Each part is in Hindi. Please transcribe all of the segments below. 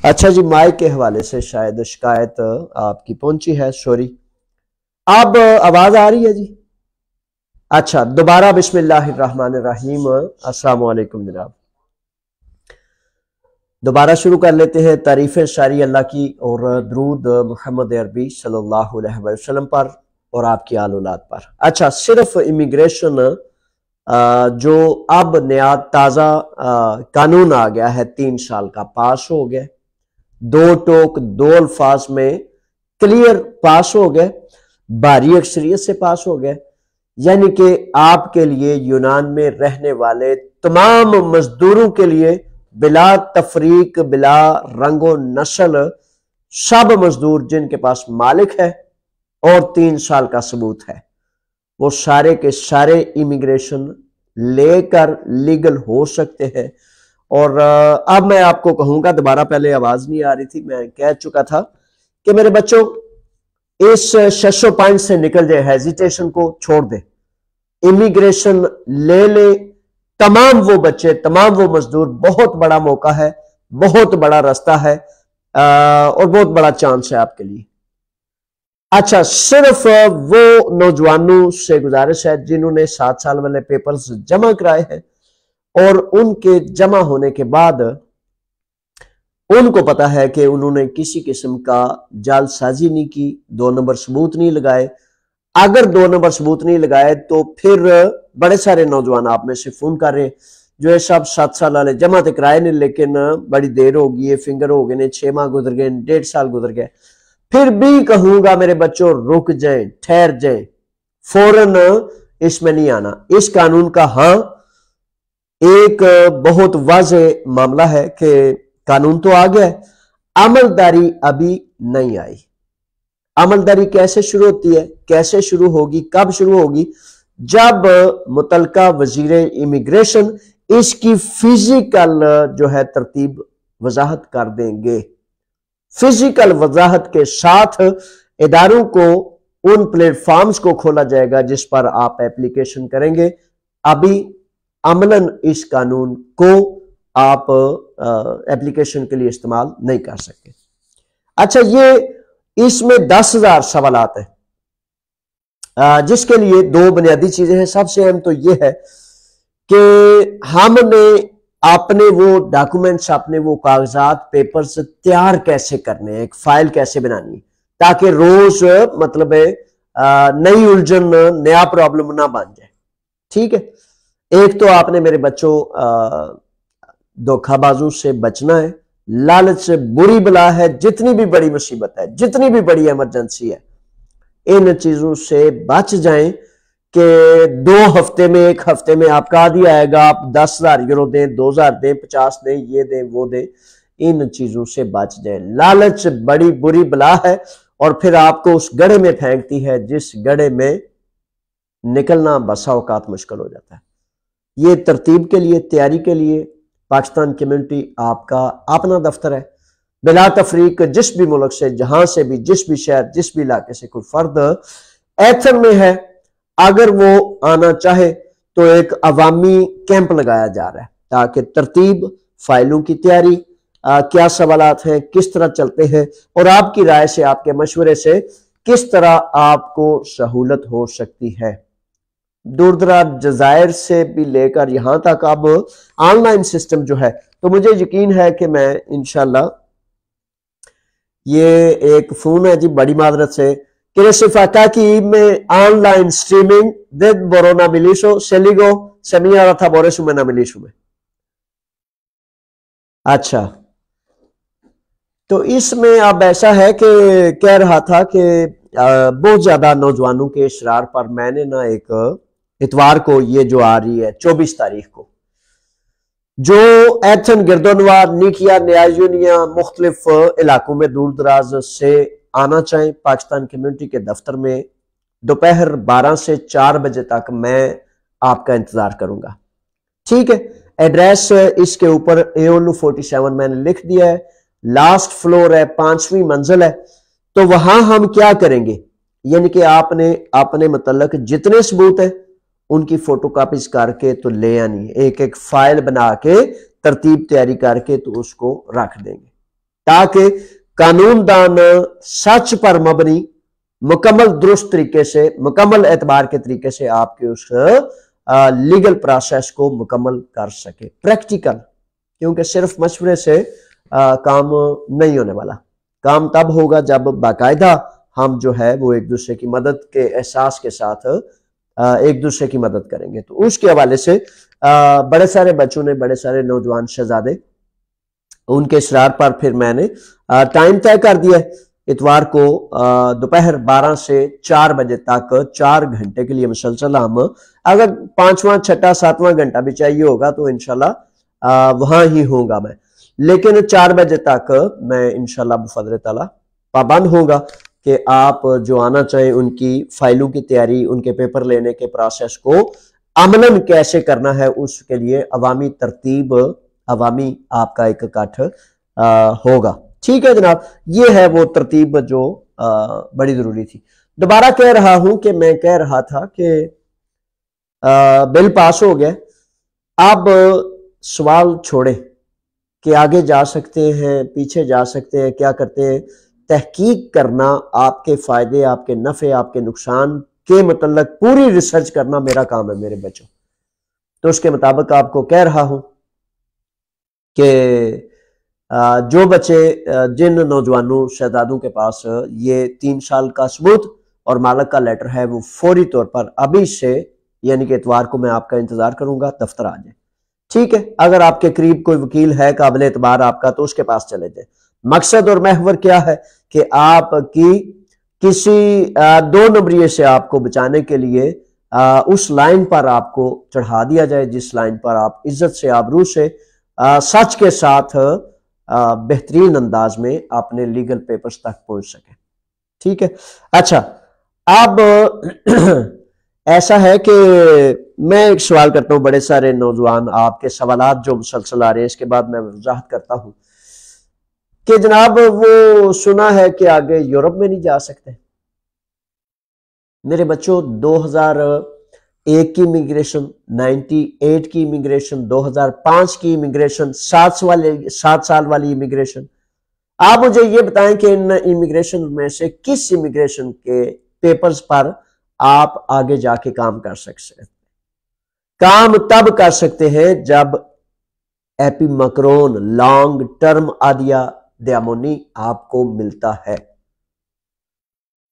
अच्छा जी, माइक के हवाले से शायद शिकायत आपकी पहुंची है, सॉरी। अब आवाज आ रही है जी? अच्छा, दोबारा बिस्मिल्लाहिर्रहमानिर्रहीम। अस्सलाम वालेकुम जनाब। दोबारा शुरू कर लेते हैं। तारीफ़ें सारी अल्लाह की और दरूद मोहम्मद अरबी सल्लल्लाहु अलैहि वसल्लम पर और आपकी आल औलाद पर। अच्छा, सिर्फ इमिग्रेशन जो अब नया ताज़ा कानून आ गया है, 3 साल का पास हो गया, 2 टोक 2 अल्फाज में क्लियर पास हो गए, भारी अक्सरियत से पास हो गए। यानी कि आपके लिए यूनान में रहने वाले तमाम मजदूरों के लिए बिला तफरीक, बिला रंगो नस्ल, सब मजदूर जिनके पास मालिक है और 3 साल का सबूत है, वो सारे के सारे इमिग्रेशन लेकर लीगल हो सकते हैं। और अब मैं आपको कहूंगा, दोबारा पहले आवाज नहीं आ रही थी, मैं कह चुका था कि मेरे बच्चों इस शशो पॉइंट से निकल जाए, हेजिटेशन को छोड़ दे, इमिग्रेशन ले ले। तमाम वो बच्चे, तमाम वो मजदूर, बहुत बड़ा मौका है, बहुत बड़ा रास्ता है और बहुत बड़ा चांस है आपके लिए। अच्छा, सिर्फ वो नौजवानों से गुजारिश है जिन्होंने 7 साल वाले पेपर्स जमा कराए हैं और उनके जमा होने के बाद उनको पता है कि उन्होंने किसी किस्म का जालसाजी नहीं की, 2 नंबर सबूत नहीं लगाए। अगर 2 नंबर सबूत नहीं लगाए तो फिर बड़े सारे नौजवान आप में से फोन कर रहे हैं जो है सब 7 साल वाले जमा तो कराए नहीं, लेकिन बड़ी देर हो गई है, फिंगर हो गए ने, 6 माह गुजर गए, 1.5 साल गुजर गए। फिर भी कहूंगा मेरे बच्चों, रुक जाएं, ठहर जाएं, फौरन इसमें नहीं आना। इस कानून का हाँ एक बहुत वाज़ेह मामला है कि कानून तो आ गया है, अमलदारी अभी नहीं आई। अमलदारी कैसे शुरू होती है, कैसे शुरू होगी, कब शुरू होगी? जब मुतलका वजीर इमिग्रेशन इसकी फिजिकल जो है तरतीब वजाहत कर देंगे। फिजिकल वजाहत के साथ इदारों को उन प्लेटफॉर्म्स को खोला जाएगा जिस पर आप एप्लीकेशन करेंगे। अभी अमलन इस कानून को आप एप्लीकेशन के लिए इस्तेमाल नहीं कर सकते। अच्छा, ये इसमें 10,000 सवालात है जिसके लिए 2 बुनियादी चीजें हैं। सबसे अहम तो ये है कि हमने अपने वो डॉक्यूमेंट्स, अपने वो कागजात, पेपर्स तैयार कैसे करने हैं, एक फाइल कैसे बनानी है ताकि रोज मतलब नई उलझन, नया प्रॉब्लम ना बन जाए। ठीक है, एक तो आपने मेरे बच्चों धोखाबाजों से बचना है। लालच से बुरी बला है, जितनी भी बड़ी मुसीबत है, जितनी भी बड़ी इमरजेंसी है, इन चीजों से बच जाएं कि 2 हफ्ते में, 1 हफ्ते में आपका आदि आएगा, आप 10,000 यूरो दें, 2,000 दें, 50 दें, ये दें, वो दें। इन चीजों से बच जाएं। लालच बड़ी बुरी बला है और फिर आपको उस गड्ढे में फेंकती है जिस गड्ढे में निकलना बसा औकात मुश्किल हो जाता है। ये तरतीब के लिए, तैयारी के लिए पाकिस्तान कम्युनिटी आपका अपना दफ्तर है। बिला तफरीक जिस भी मुल्क से, जहां से भी, जिस भी शहर, जिस भी इलाके से कोई फर्द एथन में है, अगर वो आना चाहे तो एक अवामी कैंप लगाया जा रहा है ताकि तरतीब, फाइलों की तैयारी, क्या सवालात हैं, किस तरह चलते हैं और आपकी राय से, आपके मशवरे से किस तरह आपको सहूलत हो सकती है। दूर दराज जजायर से भी लेकर यहां तक अब ऑनलाइन सिस्टम जो है, तो मुझे यकीन है कि मैं इंशाल्लाह, ये एक फोन है जी, बड़ी मादरत से कि सिफाका की में ऑनलाइन स्ट्रीमिंग दे बोरोना मिलीशो सेलिगो सेमिया था बोरे सुमेना मिलीशो में। अच्छा, तो इसमें अब ऐसा है कि कह रहा था कि बहुत ज्यादा नौजवानों के इशरार पर मैंने ना एक इतवार को, ये जो आ रही है 24 तारीख को, जो एथन, गिरदोनवार, निकिया, न्यायूनिया, मुख्तलिफ इलाकों में दूर दराज से आना चाहें पाकिस्तान कम्युनिटी के दफ्तर में, दोपहर 12 से 4 बजे तक मैं आपका इंतजार करूंगा। ठीक है, एड्रेस इसके ऊपर एओलू 47 मैंने लिख दिया है, लास्ट फ्लोर है, 5वीं मंजिल है। तो वहां हम क्या करेंगे, यानी कि आपने अपने मतलब जितने सबूत हैं उनकी फोटोकॉपीज करके तो ले आनी है, एक एक फाइल बना के तरतीब तैयारी करके तो उसको रख देंगे। ताकि कानूनदान सच पर मबनी मुकम्मल दुरुस्त तरीके से, मुकम्मल एतबार के तरीके से आपके उस लीगल प्रोसेस को मुकम्मल कर सके, प्रैक्टिकल। क्योंकि सिर्फ मशवरे से काम नहीं होने वाला। काम तब होगा जब बाकायदा हम जो है वो एक दूसरे की मदद के एहसास के साथ एक दूसरे की मदद करेंगे। तो उसके हवाले से बड़े सारे बच्चों ने, बड़े सारे नौजवान शहजादे, उनके इसरार पर फिर मैंने टाइम तय कर दिया इतवार को दोपहर 12 से 4 बजे तक 4 घंटे के लिए मुसलसल हम, अगर 5वां 6वां 7वां घंटा भी चाहिए होगा तो इंशाल्लाह वहां ही होगा मैं, लेकिन 4 बजे तक मैं इंशाल्लाह बफज़ल ताला पाबंद होगा कि आप जो आना चाहें उनकी फाइलों की तैयारी, उनके पेपर लेने के प्रोसेस को अमलन कैसे करना है, उसके लिए अवामी तरतीब, अवामी आपका एक इकट्ठ होगा। ठीक है जनाब, ये है वो तरतीब जो बड़ी जरूरी थी। दोबारा कह रहा हूं कि मैं कह रहा था कि बिल पास हो गया, अब सवाल छोड़े कि आगे जा सकते हैं, पीछे जा सकते हैं, क्या करते हैं। तहकीक करना, आपके फायदे, आपके नफे, आपके नुकसान के मतलब पूरी रिसर्च करना मेरा काम है मेरे बच्चों। तो उसके मुताबिक आपको कह रहा हूं कि जो बच्चे, जिन नौजवानों शहजादों के पास ये 3 साल का सबूत और मालक का लेटर है, वो फौरी तौर पर अभी से, यानी कि इतवार को मैं आपका इंतजार करूंगा, दफ्तर आ जाए। ठीक है, अगर आपके करीब कोई वकील है काबिल एतबार आपका, तो उसके पास चले जाए। मकसद और महवर क्या है कि आपकी किसी 2 नंबरिए से आपको बचाने के लिए उस लाइन पर आपको चढ़ा दिया जाए जिस लाइन पर आप इज्जत से, आबरू से, सच के साथ बेहतरीन अंदाज में अपने लीगल पेपर्स तक पहुंच सके। ठीक है, अच्छा, अब ऐसा है कि मैं एक सवाल करता हूं, बड़े सारे नौजवान आपके सवालात जो मुसलसल आ रहे हैं, इसके बाद मैं वजाहत करता हूं कि जनाब वो सुना है कि आगे यूरोप में नहीं जा सकते। मेरे बच्चों, 2001 की इमिग्रेशन, 98 की इमिग्रेशन, 2005 की इमिग्रेशन, 7 साल वाली इमिग्रेशन, आप मुझे ये बताएं कि इन इमिग्रेशन में से किस इमिग्रेशन के पेपर्स पर आप आगे जाके काम कर सकते हैं। काम तब कर सकते हैं जब एपिमैक्रोन लॉन्ग टर्म आदिया दयामोनी आपको मिलता है।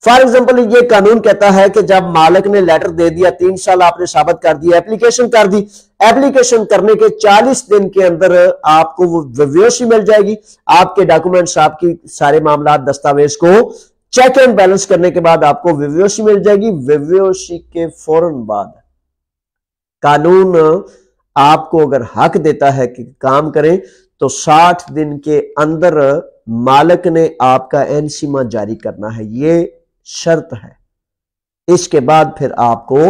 फॉर एग्जाम्पल, ये कानून कहता है कि जब मालिक ने लेटर दे दिया, 3 साल आपने साबित कर दिया, एप्लीकेशन कर दी, एप्लीकेशन करने के 40 दिन के अंदर आपको वो विवोसी मिल जाएगी। आपके डॉक्यूमेंट्स, आपकी सारे मामला दस्तावेज को चेक एंड बैलेंस करने के बाद आपको विवोसी मिल जाएगी। विवोसी के फौरन बाद कानून आपको अगर हक देता है कि काम करें, तो 60 दिन के अंदर मालिक ने आपका एनसीमा जारी करना है, ये शर्त है। इसके बाद फिर आपको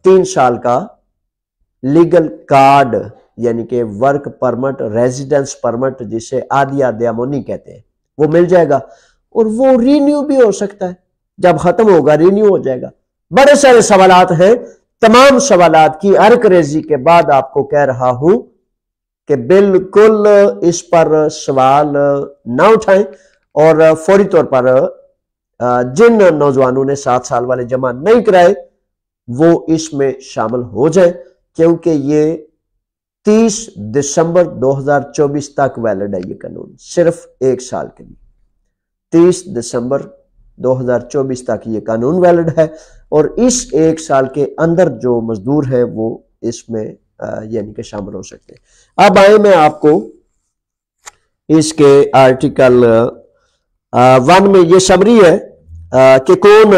3 साल का लीगल कार्ड, यानी कि वर्क परमिट, रेजिडेंस परमिट, जिसे आदिया दयामोनी कहते हैं, वो मिल जाएगा। और वो रिन्यू भी हो सकता है, जब खत्म होगा रिन्यू हो जाएगा। बड़े सारे सवालात हैं, तमाम सवालात की अर्करेजी के बाद आपको कह रहा हूं कि बिल्कुल इस पर सवाल ना उठाएं और फौरी तौर पर जिन नौजवानों ने 7 साल वाले जमा नहीं कराए वो इसमें शामिल हो जाए, क्योंकि ये 30 दिसंबर 2024 तक वैलिड है। ये कानून सिर्फ 1 साल के लिए, 30 दिसंबर 2024 तक ये कानून वैलिड है। और इस 1 साल के अंदर जो मजदूर है वो इसमें यानी कि शामिल हो सकते हैं। अब आए, मैं आपको इसके आर्टिकल 1 में ये समरी है कि कौन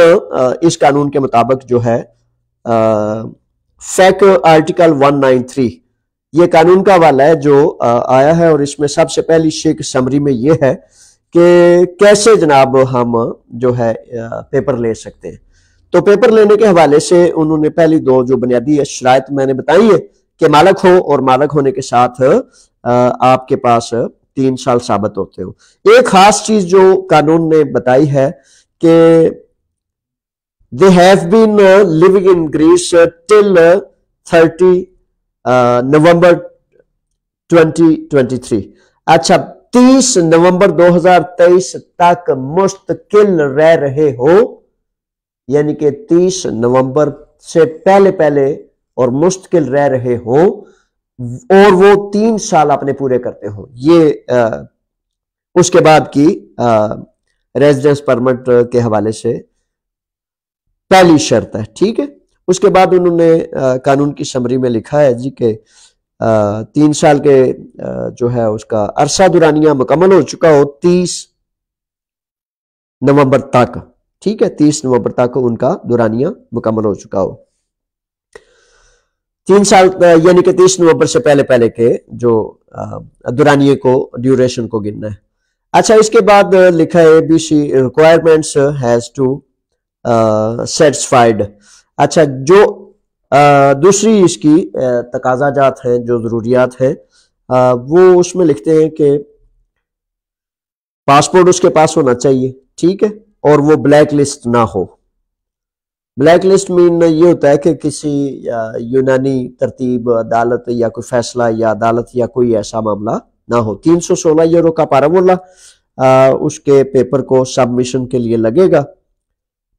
इस कानून के मुताबिक जो है फैक आर्टिकल 193, ये कानून का हवाला है जो आया है। और इसमें सबसे पहली शेख समरी में ये है कि कैसे जनाब हम जो है पेपर ले सकते हैं। तो पेपर लेने के हवाले से उन्होंने पहली 2 जो बुनियादी शराइत मैंने बताई है कि मालिक हो, और मालिक होने के साथ आपके पास 3 साल साबित होते हो। एक खास चीज जो कानून ने बताई है कि they have been living in Greece till 30 November 2023। अच्छा, 30 नवंबर 2023 तक मुस्तकिल रह रहे हो, यानी कि 30 नवंबर से पहले पहले और मुस्तकिल रह रहे हो, और वो 3 साल अपने पूरे करते हो, ये उसके बाद की रेजिडेंस परमिट के हवाले से पहली शर्त है। ठीक है, उसके बाद उन्होंने कानून की समरी में लिखा है जी के 3 साल के जो है उसका अरसा दुरानिया मुकम्मल हो चुका हो 30 नवंबर तक। ठीक है, 30 नवंबर तक उनका दुरानिया मुकम्मल हो चुका हो, 3 साल यानी कि 30 नवंबर से पहले पहले के जो दुरानिये को ड्यूरेशन को गिनना है। अच्छा, इसके बाद लिखा है ABC requirements has to satisfied. अच्छा, जो दूसरी इसकी तकाजाजात हैं, जो जरूरियात हैं, वो उसमें लिखते हैं कि पासपोर्ट उसके पास होना चाहिए। ठीक है, और वो ब्लैक लिस्ट ना हो। ब्लैक लिस्ट मीन ये होता है कि किसी यूनानी तरतीब, अदालत या कोई फैसला या अदालत या कोई ऐसा मामला ना हो। 316 यूरो का पारामोला उसके पेपर को सबमिशन के लिए लगेगा,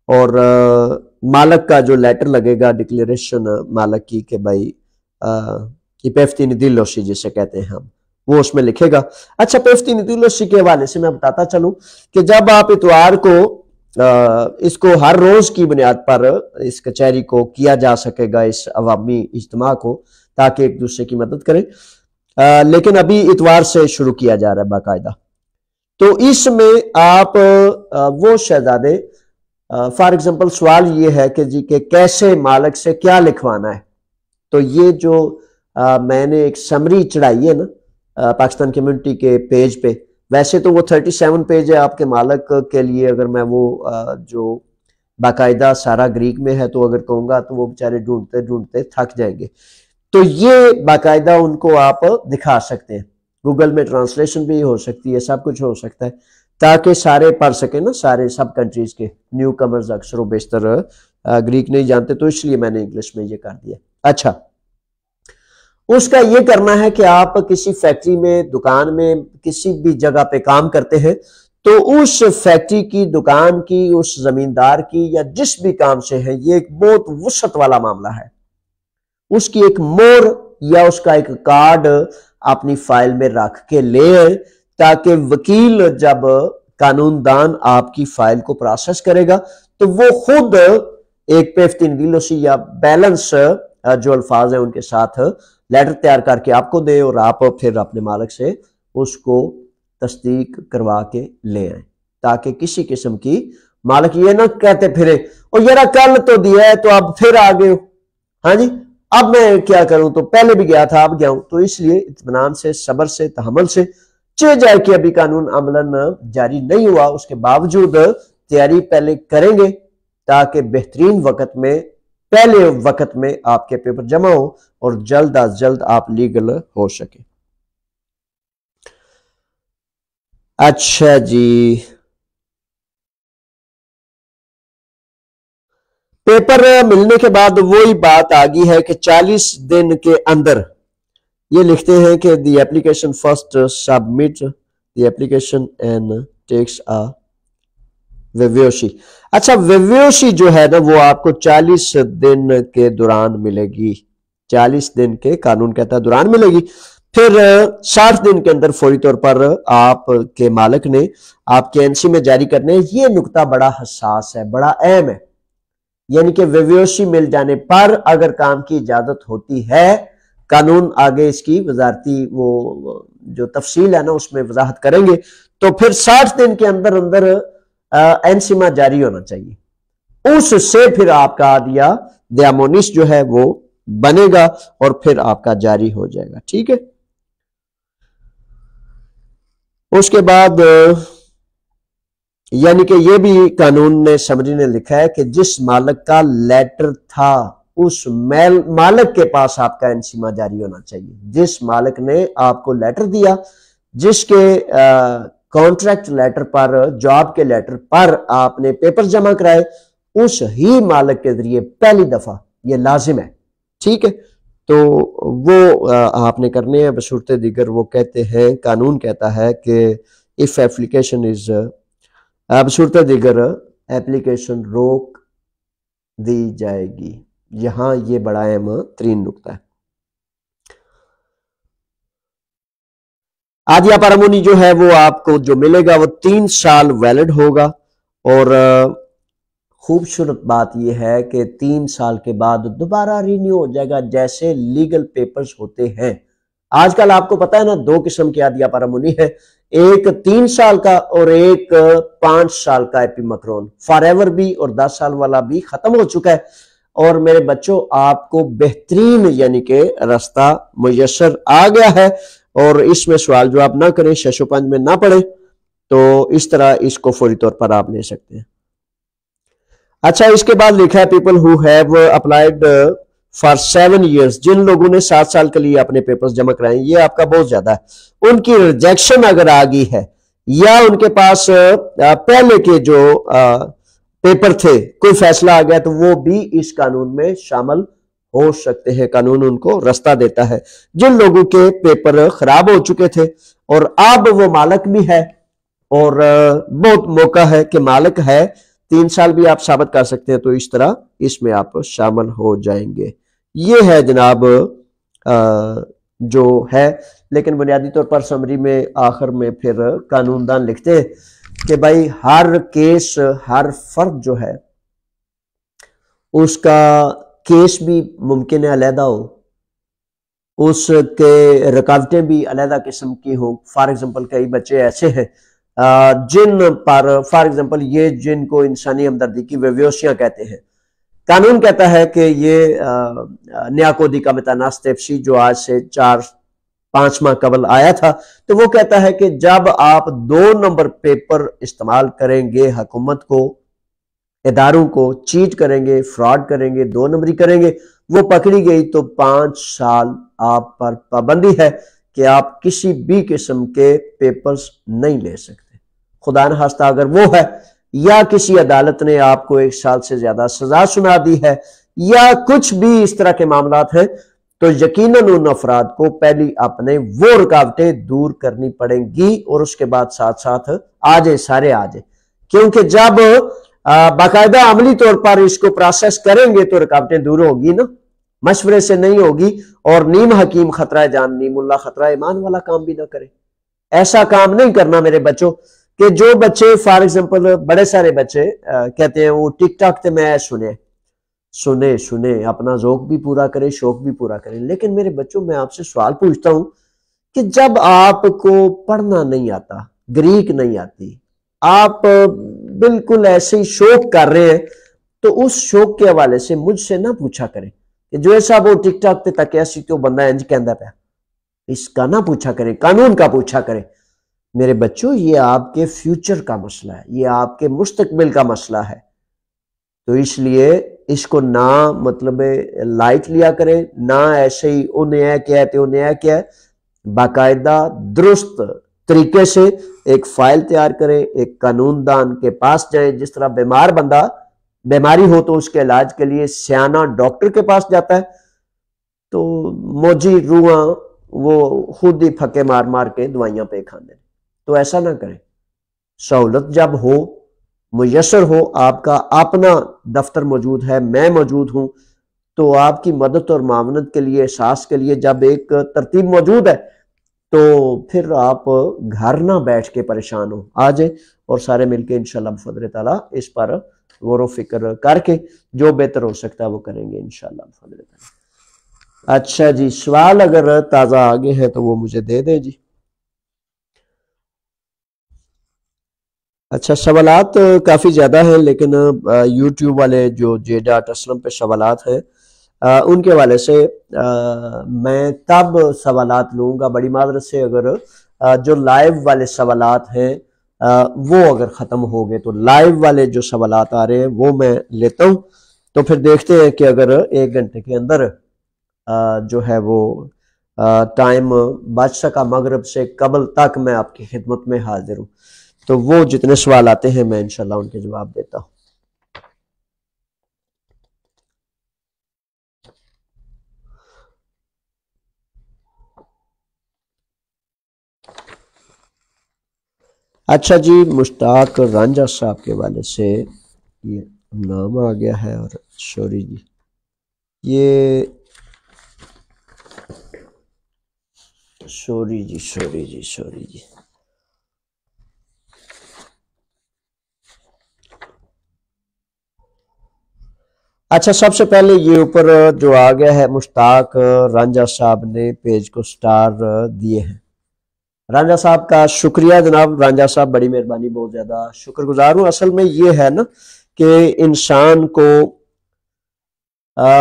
और मालक का जो लेटर लगेगा, डिक्लेरेशन मालक की कि भाई पेफ्ती निदिलोशी जिसे कहते हैं हम, वो उसमें लिखेगा। अच्छा, पेफ्ती निदिलोशी के हवाले से मैं बताता चलूं कि जब आप इतवार को इसको हर रोज की बुनियाद पर इस कचहरी को किया जा सकेगा, इस अवामी इज्तिमा को, ताकि एक दूसरे की मदद करें, लेकिन अभी इतवार से शुरू किया जा रहा है बाकायदा। तो इसमें आप वो शहजादे, फॉर एग्जांपल सवाल ये है कि जी के कैसे मालक से क्या लिखवाना है, तो ये जो मैंने एक समरी चढ़ाई है ना पाकिस्तान कम्युनिटी के पेज पे, वैसे तो वो 37 पेज है आपके मालक के लिए। अगर मैं वो जो बाकायदा सारा ग्रीक में है, तो अगर कहूँगा तो वो बेचारे ढूंढते ढूंढते थक जाएंगे। तो ये बाकायदा उनको आप दिखा सकते हैं, गूगल में ट्रांसलेशन भी हो सकती है, सब कुछ हो सकता है, ताकि सारे पढ़ सके ना, सारे सब कंट्रीज के न्यू कमर्स अक्सर व बेशतर ग्रीक नहीं जानते, तो इसलिए मैंने इंग्लिश में ये कर दिया। अच्छा, उसका ये करना है कि आप किसी फैक्ट्री में, दुकान में, किसी भी जगह पे काम करते हैं, तो उस फैक्ट्री की, दुकान की, उस जमींदार की, या जिस भी काम से है, ये एक बहुत वुसअत वाला मामला है। उसकी एक मोहर या उसका एक कार्ड अपनी फाइल में रख के ले आए, ताकि वकील जब कानूनदान आपकी फाइल को प्रोसेस करेगा, तो वो खुद एक पेफ्तीन विलोसी या बैलेंस जो अल्फाज है उनके साथ लेटर तैयार करके आपको दे, और आप फिर अपने मालिक से उसको तस्दीक करवा के ले आए, ताकि किसी किस्म की मालिक ये ना कहते फिरे, और यार कल तो दिया है तो अब फिर आ गए हो, हाँ जी अब मैं क्या करूं, तो पहले भी गया था अब गया हूं। तो इसलिए इत्मीनान से, सब्र से, तहम्मुल से, चे जाए कि अभी कानून अमलन जारी नहीं हुआ, उसके बावजूद तैयारी पहले करेंगे, ताकि बेहतरीन वक्त में, पहले वक्त में आपके पेपर जमा हो और जल्द अज जल्द आप लीगल हो सके। अच्छा जी, पेपर मिलने के बाद वही बात आ गई है कि 40 दिन के अंदर, ये लिखते हैं कि the application first submit the application and takes a वेव्योशी। अच्छा, वेव्योशी जो है ना, वो आपको 40 दिन के दौरान मिलेगी, 40 दिन के कानून कहता है दौरान मिलेगी। फिर 60 दिन के अंदर फौरी तौर पर आपके मालिक ने आपके एनसी में जारी करने। ये नुकता बड़ा हसास है, बड़ा अहम है, यानी कि वेव्योशी मिल जाने पर अगर काम की इजाजत होती है, कानून आगे इसकी वजारती वो जो तफसील है ना उसमें वजाहत करेंगे, तो फिर 60 दिन के अंदर अंदर एनसीमा जारी होना चाहिए। उससे फिर आपका दिया दियामोनिस जो है वो बनेगा और फिर आपका जारी हो जाएगा। ठीक है, उसके बाद यानी कि ये भी कानून ने, समरी ने लिखा है कि जिस मालिक का लेटर था उस मालिक के पास आपका एनसीमा जारी होना चाहिए। जिस मालिक ने आपको लेटर दिया, जिसके कॉन्ट्रैक्ट लेटर पर, जॉब के लेटर पर आपने पेपर जमा कराए, उस ही मालिक के जरिए पहली दफा ये लाजिम है। ठीक है, तो वो आपने करने हैं बसूरत दीगर। वो कहते हैं, कानून कहता है कि इफ एप्लीकेशन इज बसूरत दीगर एप्लीकेशन रोक दी जाएगी। यहां ये बड़ा अहम तरीन नुकता है। आदिया पारामोनी जो है वो आपको जो मिलेगा वो 3 साल वैलिड होगा। और खूबसूरत बात यह है कि 3 साल के बाद दोबारा रिन्यू हो जाएगा, जैसे लीगल पेपर्स होते हैं। आजकल आपको पता है ना, 2 किस्म की आदिया पारामोनी है, एक 3 साल का और एक 5 साल का एपीमैक्रोन। फॉरएवर भी और 10 साल वाला भी खत्म हो चुका है। और मेरे बच्चों, आपको बेहतरीन यानी कि रास्ता मुयस्सर आ गया है। और इसमें सवाल जवाब ना करें, 605 में ना पढ़े, तो इस तरह इसको फौरी तौर पर आप ले सकते हैं। अच्छा, इसके बाद लिखा है people who have applied for 7 years। जिन लोगों ने 7 साल के लिए अपने पेपर्स जमा कराए, ये आपका बहुत ज्यादा है। उनकी रिजेक्शन अगर आ गई है या उनके पास पहले के जो पेपर थे कोई फैसला आ गया, तो वो भी इस कानून में शामिल हो सकते हैं। कानून उनको रास्ता देता है। जिन लोगों के पेपर खराब हो चुके थे और अब वो मालिक भी है, और बहुत मौका है कि मालिक है, 3 साल भी आप साबित कर सकते हैं, तो इस तरह इसमें आप शामिल हो जाएंगे। ये है जनाब जो है। लेकिन बुनियादी तौर पर समरी में आखिर में फिर कानूनदान लिखते हैं कि भाई हर केस, हर फर्द जो है उसका केस भी मुमकिन है अलहदा हो, उसके रुकावटें भी अलहदा किस्म की हो। फॉर एग्जांपल कई बच्चे ऐसे हैं जिन पर, फॉर एग्जांपल ये जिनको इंसानी हमदर्दी की बेवसियां कहते हैं। कानून कहता है कि ये न्याकोदी का मितानास तेफसी जो आज से 4-5 माह कबल आया था, तो वो कहता है कि जब आप 2 नंबर पेपर इस्तेमाल करेंगे, हुकूमत को, इदारों को चीट करेंगे, फ्रॉड करेंगे, 2 नंबरी करेंगे, वो पकड़ी गई तो 5 साल आप पर पाबंदी है कि आप किसी भी किस्म के पेपर्स नहीं ले सकते। खुदा न खास्ता अगर वो है या किसी अदालत ने आपको 1 साल से ज्यादा सजा सुना दी है या कुछ भी इस तरह के मामलात हैं, तो यकीनन उन अफराद को पहली अपने वो रुकावटें दूर करनी पड़ेंगी और उसके बाद साथ साथ आजे सारे आजे। क्योंकि जब बाकायदा अमली तौर पर इसको प्रोसेस करेंगे तो रुकावटें दूर होगी ना, मशवरे से नहीं होगी। और नीम हकीम खतरा जान, नीमुल्ला खतरा ईमान वाला काम भी ना करे। ऐसा काम नहीं करना मेरे बच्चों कि जो बच्चे फॉर एग्जांपल बड़े सारे बच्चे कहते हैं वो टिकटॉक ते मैं सुने सुने अपना ज़ौक भी पूरा करें, शौक भी पूरा करें। लेकिन मेरे बच्चों, मैं आपसे सवाल पूछता हूं कि जब आपको पढ़ना नहीं आता, ग्रीक नहीं आती, आप बिल्कुल ऐसे ही शौक कर रहे हैं, तो उस शौक के हवाले से मुझसे ना पूछा करें कि जो ऐसा वो टिकटॉक ते तक सी तो बंदा इंज कहता पाया। इसका ना पूछा करें, कानून का पूछा करें। मेरे बच्चों, ये आपके फ्यूचर का मसला है, ये आपके मुस्तकबिल का मसला है। तो इसलिए इसको ना मतलब लाइट लिया करें, ना ऐसे ही उन्हें क्या है उन्हें क्या है। बाकायदा दुरुस्त तरीके से एक फाइल तैयार करें, एक कानूनदान के पास जाएं। जिस तरह बीमार बंदा बीमारी हो तो उसके इलाज के लिए सियाना डॉक्टर के पास जाता है, तो मौजी रूआ वो खुद ही फके मार मार के दवाइयां पे खाने। तो ऐसा ना करें। सहूलत जब हो, मुयस्सर हो, आपका अपना दफ्तर मौजूद है, मैं मौजूद हूं, तो आपकी मदद और मावनत के लिए, एहसास के लिए जब एक तरतीब मौजूद है, तो फिर आप घर ना बैठ के परेशान हो, आ जाए और सारे मिलके इंशाल्लाह बफज़ल ताला इस पर गौर फिक्र करके जो बेहतर हो सकता है वो करेंगे इंशाल्लाह बफज़ल ताला। अच्छा जी, सवाल अगर ताज़ा आगे है तो वो मुझे दे दें जी। अच्छा, सवालात काफ़ी ज़्यादा हैं, लेकिन यूट्यूब वाले जो जेडाट असलम पे सवालात हैं उनके हवाले से मैं तब सवालात लूँगा, बड़ी माजरत से, अगर जो लाइव वाले सवालात हैं वो अगर ख़त्म हो गए, तो लाइव वाले जो सवालात आ रहे हैं वो मैं लेता हूँ। तो फिर देखते हैं कि अगर 1 घंटे के अंदर जो है वो टाइम बच सका मगरिब से कबल तक, मैं आपकी खिदमत में हाजिर हूँ। तो वो जितने सवाल आते हैं मैं इंशाल्लाह उनके जवाब देता हूँ। अच्छा जी, मुश्ताक रांझा साहब के वाले से ये नाम आ गया है। और शौरी जी, ये शौरी जी। अच्छा, सबसे पहले ये ऊपर जो आ गया है, मुश्ताक रांझा साहब ने पेज को स्टार दिए हैं। रांझा साहब का शुक्रिया जनाब। रांझा साहब बड़ी मेहरबानी, बहुत ज्यादा शुक्रगुजार हूँ। असल में ये है ना कि इंसान को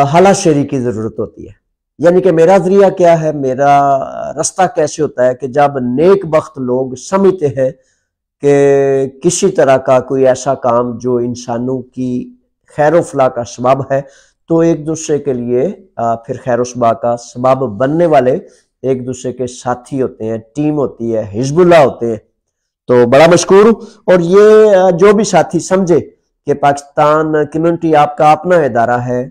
हला शेरी की जरूरत होती है। यानी कि मेरा जरिया क्या है, मेरा रास्ता कैसे होता है कि जब नेक बख्त लोग समझते हैं कि किसी तरह का कोई ऐसा काम जो इंसानों की खैर फलाह का सबब है, तो एक दूसरे के लिए फिर खैर सबा का सबब बनने वाले एक दूसरे के साथी होते हैं, टीम होती है, हिजबुल्लाह होते हैं। तो बड़ा मशकूर हूँ। और ये जो भी साथी समझे कि पाकिस्तान कम्युनिटी आपका अपना इदारा है,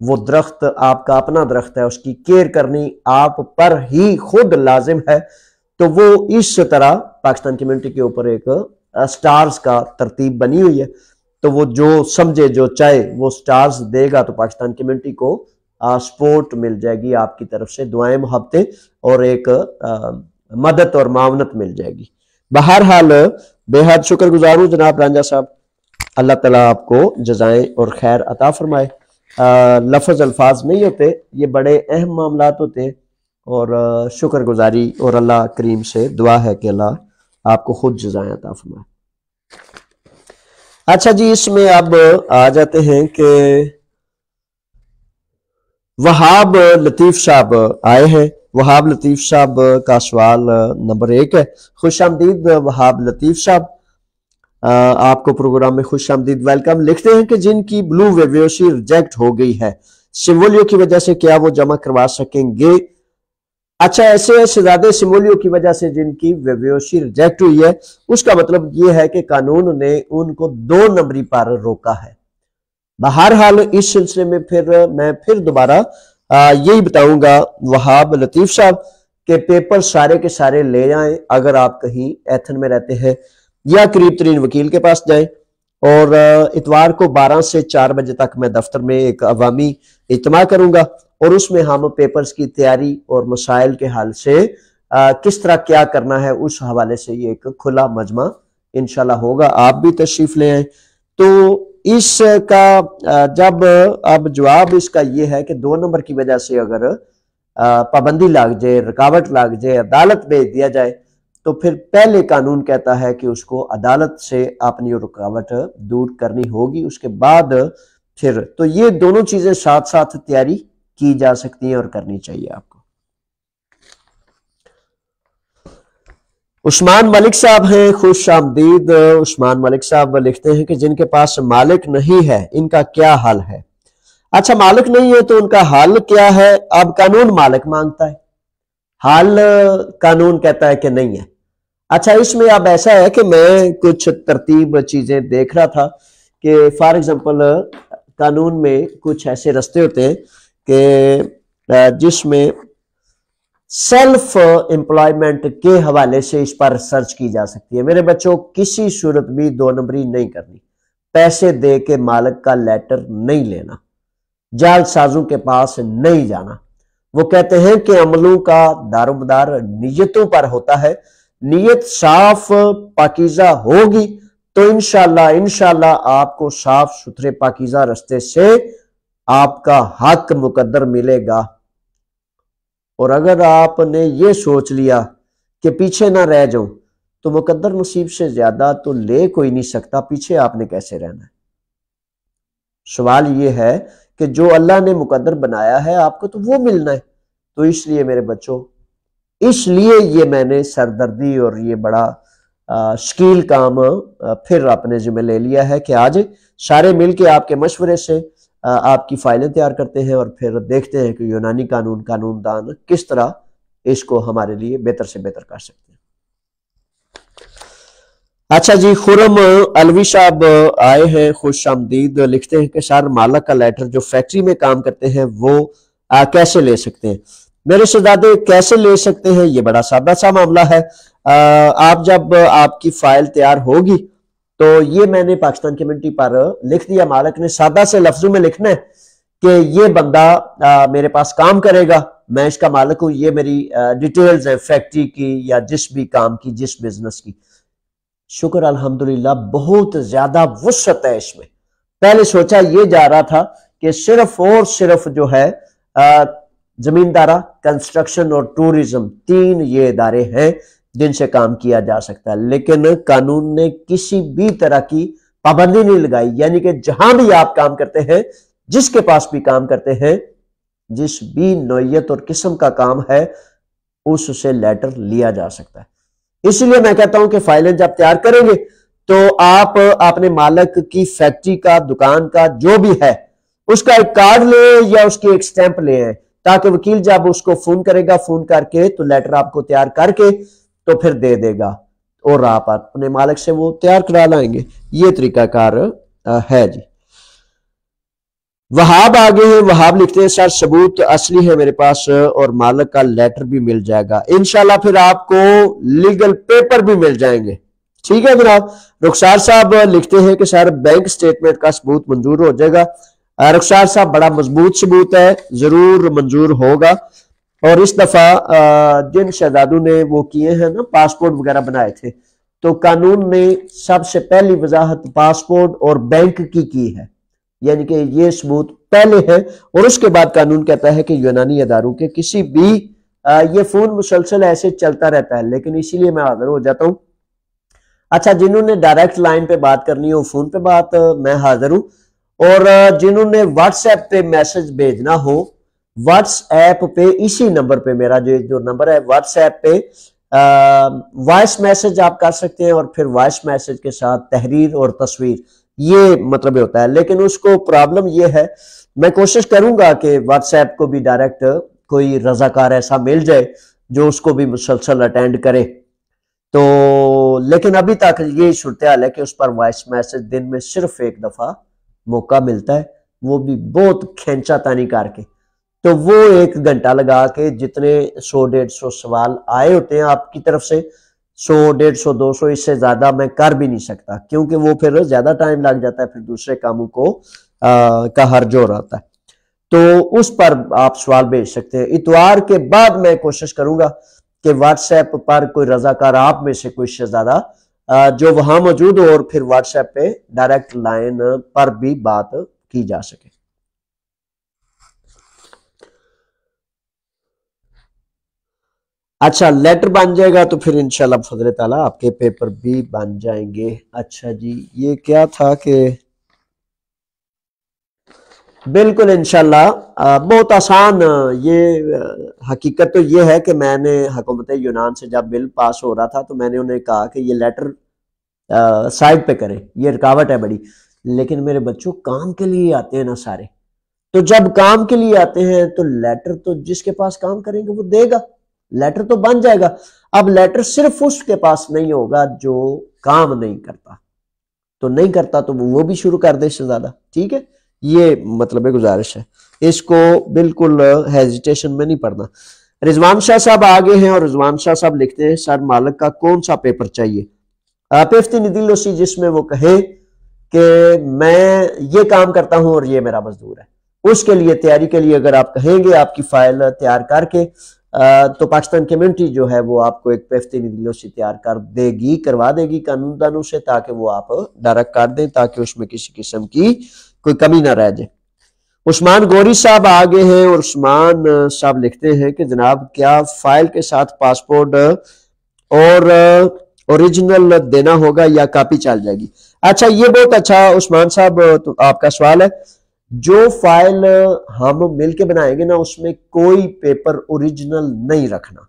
वो दरख्त आपका अपना दरख्त है, उसकी केयर करनी आप पर ही खुद लाजिम है, तो वो इस तरह पाकिस्तान कम्युनिटी के ऊपर एक स्टार्स का तरतीब बनी हुई है। तो वो जो समझे, जो चाहे, वो स्टार्स देगा, तो पाकिस्तान कम्युनिटी को सपोर्ट मिल जाएगी आपकी तरफ से, दुआएं मोहब्बतें और एक मदद और मावनत मिल जाएगी। बहरहाल बेहद शुक्रगुजार हूँ जनाब रांझा साहब। अल्लाह ताला आपको जजाएं और खैर अता फरमाए। लफ्ज अल्फाज नहीं होते, ये बड़े अहम मामलात होते हैं। और शुक्रगुजारी और अल्लाह करीम से दुआ है कि अल्लाह आपको खुद जजाएं अता फरमाए। अच्छा जी, इसमें अब आ जाते हैं कि वहाब लतीफ साहब आए हैं। वहाब लतीफ साहब का सवाल नंबर 1 है। खुश आमदीद वहाब लतीफ साहब, आपको प्रोग्राम में खुश आमदीद, वेलकम। लिखते हैं कि जिनकी ब्लू वेव्योसी रिजेक्ट हो गई है सिमोलियो की वजह से, क्या वो जमा करवा सकेंगे? अच्छा, ऐसे शहजादे सिमोलियो की वजह से जिनकी वेव्योसी रिजेक्ट हुई है, उसका मतलब ये है कि कानून ने उनको 2 नंबरी पर रोका है। बहरहाल इस सिलसिले में मैं फिर दोबारा यही बताऊंगा वहाब लतीफ साहब के पेपर सारे के सारे ले आए। अगर आप कहीं एथन में रहते हैं या करीब तरीन वकील के पास जाएं, और इतवार को 12 से 4 बजे तक मैं दफ्तर में एक अवामी इज्तिमा करूंगा, और उसमें हम पेपर्स की तैयारी और मसाइल के हल से किस तरह क्या करना है, उस हवाले से ये एक खुला मजमा इंशाल्लाह होगा। आप भी तशरीफ ले आए। तो इसका जब अब जवाब इसका ये है कि 2 नंबर की वजह से अगर पाबंदी लग जाए, रुकावट लग जाए, अदालत भेज दिया जाए, तो फिर पहले कानून कहता है कि उसको अदालत से अपनी रुकावट दूर करनी होगी। उसके बाद फिर तो ये दोनों चीजें साथ साथ तैयारी की जा सकती हैं और करनी चाहिए आपको। उस्मान मलिक साहब हैं, खुश आमदीद। उस्मान मलिक साहब लिखते हैं कि जिनके पास मालिक नहीं है, इनका क्या हाल है? अच्छा, मालिक नहीं है तो उनका हाल क्या है? अब कानून मालिक मांगता है, हाल कानून कहता है कि नहीं है। अच्छा, इसमें अब ऐसा है कि मैं कुछ तरतीब चीजें देख रहा था कि फॉर एग्जांपल कानून में कुछ ऐसे रास्ते होते हैं कि जिसमें सेल्फ एम्प्लॉयमेंट के हवाले से इस पर रिसर्च की जा सकती है। मेरे बच्चों, किसी सूरत भी 2 नंबरी नहीं करनी, पैसे दे के मालिक का लेटर नहीं लेना, जालसाजों के पास नहीं जाना। वो कहते हैं कि अमलों का दारोमदार नीयतों पर होता है। नीयत साफ पाकीज़ा होगी तो इंशाल्लाह आपको साफ सुथरे पाकीज़ा रास्ते से आपका हक मुकद्दर मिलेगा। और अगर आपने ये सोच लिया कि पीछे ना रह जाऊं, तो मुकद्दर नसीब से ज्यादा तो ले कोई नहीं सकता, पीछे आपने कैसे रहना है? सवाल ये है कि जो अल्लाह ने मुकद्दर बनाया है आपको, तो वो मिलना है। तो इसलिए मेरे बच्चों, इसलिए ये मैंने सरदर्दी और ये बड़ा शकील काम फिर अपने जिम्मे ले लिया है कि आज सारे मिलके आपके मशवरे से आपकी फाइलें तैयार करते हैं और फिर देखते हैं कि यूनानी कानूनदान किस तरह इसको हमारे लिए बेहतर से बेहतर कर सकते हैं। अच्छा जी, खुरम अलवी साहब आए हैं, खुश आमदीद। लिखते हैं कि सर, मालक का लेटर जो फैक्ट्री में काम करते हैं वो कैसे ले सकते हैं? मेरे शहजादे, कैसे ले सकते हैं? ये बड़ा सादा सा मामला है। आप जब आपकी फाइल तैयार होगी तो ये मैंने पाकिस्तान कम्युनिटी पर लिख दिया, मालिक ने सादा से लफ्जों में लिखना है कि ये बंदा मेरे पास काम करेगा, मैं इसका मालिक हूं, ये मेरी डिटेल्स है फैक्ट्री की या जिस भी काम की, जिस बिजनेस की। शुक्र अल्हम्दुलिल्लाह बहुत ज्यादा वुसअत है इसमें। पहले सोचा ये जा रहा था कि सिर्फ और सिर्फ जो है जमींदारा, कंस्ट्रक्शन और टूरिज्म, 3 ये इदारे हैं जिनसे काम किया जा सकता है, लेकिन कानून ने किसी भी तरह की पाबंदी नहीं लगाई। यानी कि जहां भी आप काम करते हैं, जिसके पास भी काम करते हैं, जिस भी नौयत और किस्म का काम है, उससे लेटर लिया जा सकता है। इसलिए मैं कहता हूं कि फाइलें जब तैयार करेंगे तो आप अपने मालिक की फैक्ट्री का, दुकान का, जो भी है, उसका एक कार्ड ले या उसकी एक स्टैंप ले आए, ताकि वकील जब उसको फोन करेगा, फोन करके तो लेटर आपको तैयार करके तो फिर दे देगा और आप अपने मालिक से वो तैयार करा लाएंगे। ये तरीकाकार है जी। वहाब आगे हैं, वहाब लिखते हैं सर सबूत असली है मेरे पास और मालिक का लेटर भी मिल जाएगा इंशाल्लाह, फिर आपको लीगल पेपर भी मिल जाएंगे। ठीक है जनाब। रुखसार साहब लिखते हैं कि सर बैंक स्टेटमेंट का सबूत मंजूर हो जाएगा। रुखसार साहब बड़ा मजबूत सबूत है, जरूर मंजूर होगा। और इस दफा जिन शहजादों ने वो किए हैं ना, पासपोर्ट वगैरह बनाए थे, तो कानून ने सबसे पहली वजाहत पासपोर्ट और बैंक की है। यानी कि ये सबूत पहले है और उसके बाद कानून कहता है कि यूनानी अदारों के किसी भी ये फोन मुसलसल ऐसे चलता रहता है, लेकिन इसीलिए मैं हाजिर हो जाता हूं। अच्छा, जिन्होंने डायरेक्ट लाइन पे बात करनी हो, फोन पे बात, मैं हाजिर हूं। और जिन्होंने व्हाट्सएप पे मैसेज भेजना हो, व्हाट्सएप पे इसी नंबर पे, मेरा जो नंबर है व्हाट्सएप पे वॉइस मैसेज आप कर सकते हैं और फिर वॉइस मैसेज के साथ तहरीर और तस्वीर, ये मतलब होता है। लेकिन उसको प्रॉब्लम ये है, मैं कोशिश करूंगा कि व्हाट्सएप को भी डायरेक्ट कोई रजाकार ऐसा मिल जाए जो उसको भी मुसलसल अटेंड करे, तो लेकिन अभी तक ये सूरत हाल है कि उस पर वॉइस मैसेज दिन में सिर्फ एक दफा मौका मिलता है, वो भी बहुत खींचा तानी करके। तो वो 1 घंटा लगा के जितने 100-150 सवाल आए होते हैं आपकी तरफ से, 100-150 200, इससे ज्यादा मैं कर भी नहीं सकता, क्योंकि वो फिर ज्यादा टाइम लग जाता है, फिर दूसरे कामों को का हर्ज हो रहता है। तो उस पर आप सवाल भेज सकते हैं। इतवार के बाद मैं कोशिश करूंगा कि व्हाट्सएप पर कोई रजाकार आप में से कोई शहजादा जो वहां मौजूद हो और फिर व्हाट्सएप पे डायरेक्ट लाइन पर भी बात की जा सके। अच्छा, लेटर बन जाएगा तो फिर इंशाल्लाह फजल ताला आपके पेपर भी बन जाएंगे। अच्छा जी, ये क्या था कि बिल्कुल इंशाल्लाह बहुत आसान। ये हकीकत तो ये है कि मैंने हुकूमत यूनान से जब बिल पास हो रहा था तो मैंने उन्हें कहा कि ये लेटर साइड पे करें, ये रुकावट है बड़ी। लेकिन मेरे बच्चों काम के लिए आते हैं ना सारे, तो जब काम के लिए आते हैं तो लेटर तो जिसके पास काम करेंगे वो देगा, लेटर तो बन जाएगा। अब लेटर सिर्फ उसके पास नहीं होगा जो काम नहीं करता, तो नहीं करता तो वो भी शुरू कर दे शहजादा। ठीक है, ये मतलब है, गुजारिश है, इसको बिल्कुल हेजिटेशन में नहीं पड़ना। रिजवान शाह साहब आगे हैं और रिजवान शाह साहब लिखते हैं सर मालिक का कौन सा पेपर चाहिए, पेफ्ती निदिलोसी, जिसमें वो कहे कि मैं ये काम करता हूं और ये मेरा मजदूर है। उसके लिए तैयारी के लिए अगर आप कहेंगे आपकी फाइल तैयार करके, तो पाकिस्तान कम्युनिटी जो है वो आपको एक पेफ्ती निदिलोसी तैयार कर देगी, करवा देगी कानूनदानों से, ताकि वो आप डायरेक्ट कर दें, ताकि उसमें किसी किस्म की कोई कमी ना रह जाए। उस्मान गोरी साहब आगे हैं और उस्मान साहब लिखते हैं कि जनाब क्या फाइल के साथ पासपोर्ट और ओरिजिनल देना होगा या कॉपी चल जाएगी। अच्छा, ये बहुत अच्छा उस्मान साहब तो आपका सवाल है। जो फाइल हम मिलके बनाएंगे ना, उसमें कोई पेपर ओरिजिनल नहीं रखना,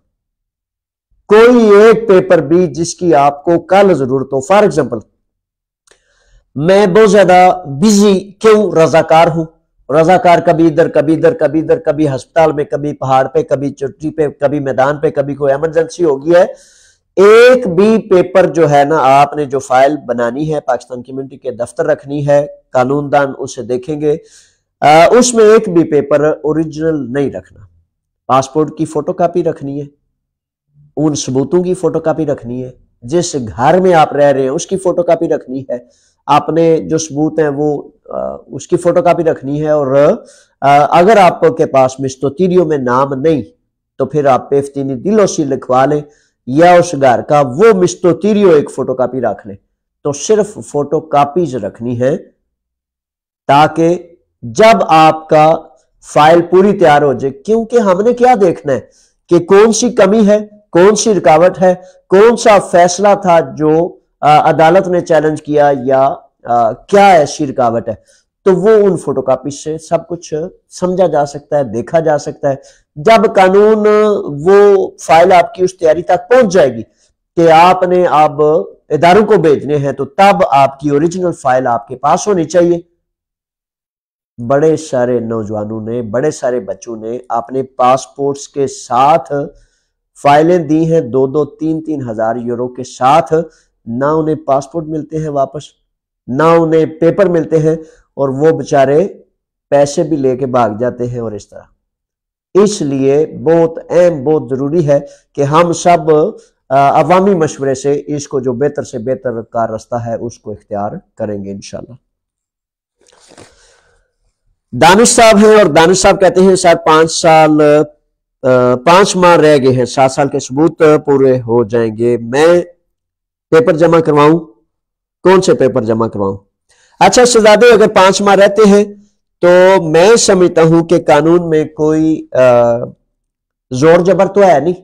कोई एक पेपर भी जिसकी आपको कल जरूरत हो। फॉर एग्जांपल, मैं बहुत ज्यादा बिजी क्यों रजाकार हूं, रजाकार कभी इधर कभी इधर कभी इधर, कभी अस्पताल में, कभी पहाड़ पे, कभी चोटी पे, कभी मैदान पे, कभी कोई इमरजेंसी हो गई है। एक भी पेपर जो है ना, आपने जो फाइल बनानी है पाकिस्तान कम्युनिटी के दफ्तर रखनी है, कानूनदान उसे देखेंगे, उसमें एक भी पेपर ओरिजिनल नहीं रखना। पासपोर्ट की फोटोकॉपी रखनी है, उन सबूतों की फोटोकॉपी रखनी है, जिस घर में आप रह रहे हैं उसकी फोटोकॉपी रखनी है, आपने जो सबूत हैं वो उसकी फोटोकॉपी रखनी है। और अगर आपके पास मिस्टोतीरियो में नाम नहीं तो फिर आप पेफ्तीनी दिलोसी लिखवा लें या उस घर का वो मिस्टोतीरियो एक फोटोकॉपी रख लें। तो सिर्फ फोटोकॉपीज रखनी है ताकि जब आपका फाइल पूरी तैयार हो जाए, क्योंकि हमने क्या देखना है कि कौन सी कमी है, कौन सी रुकावट है, कौन सा फैसला था जो अदालत ने चैलेंज किया या क्या ऐसी रुकावट है। तो वो उन फोटोकॉपी से सब कुछ समझा जा सकता है, देखा जा सकता है। जब कानून वो फाइल आपकी उस तैयारी तक पहुंच जाएगी कि आपने अब इदारों को भेजने हैं, तो तब आपकी ओरिजिनल फाइल आपके पास होनी चाहिए। बड़े सारे नौजवानों ने, बड़े सारे बच्चों ने अपने पासपोर्ट्स के साथ फाइलें दी हैं 2-2, 3-3 हजार यूरो के साथ, ना उन्हें पासपोर्ट मिलते हैं वापस, ना उन्हें पेपर मिलते हैं, और वो बेचारे पैसे भी लेके भाग जाते हैं। और इस तरह इसलिए बहुत अहम, बहुत जरूरी है कि हम सब अवामी मशवरे से इसको जो बेहतर से बेहतर का रास्ता है उसको इख्तियार करेंगे इंशाल्लाह। दानिश साहब हैं और दानिश साहब कहते हैं सर 5 माह रह गए हैं, 7 साल के सबूत पूरे हो जाएंगे, मैं पेपर जमा करवाऊं, कौन से पेपर जमा करवाऊं? अच्छा शहजादे, अगर 5 माह रहते हैं तो मैं समझता हूं कि कानून में कोई जोर जबर तो है नहीं।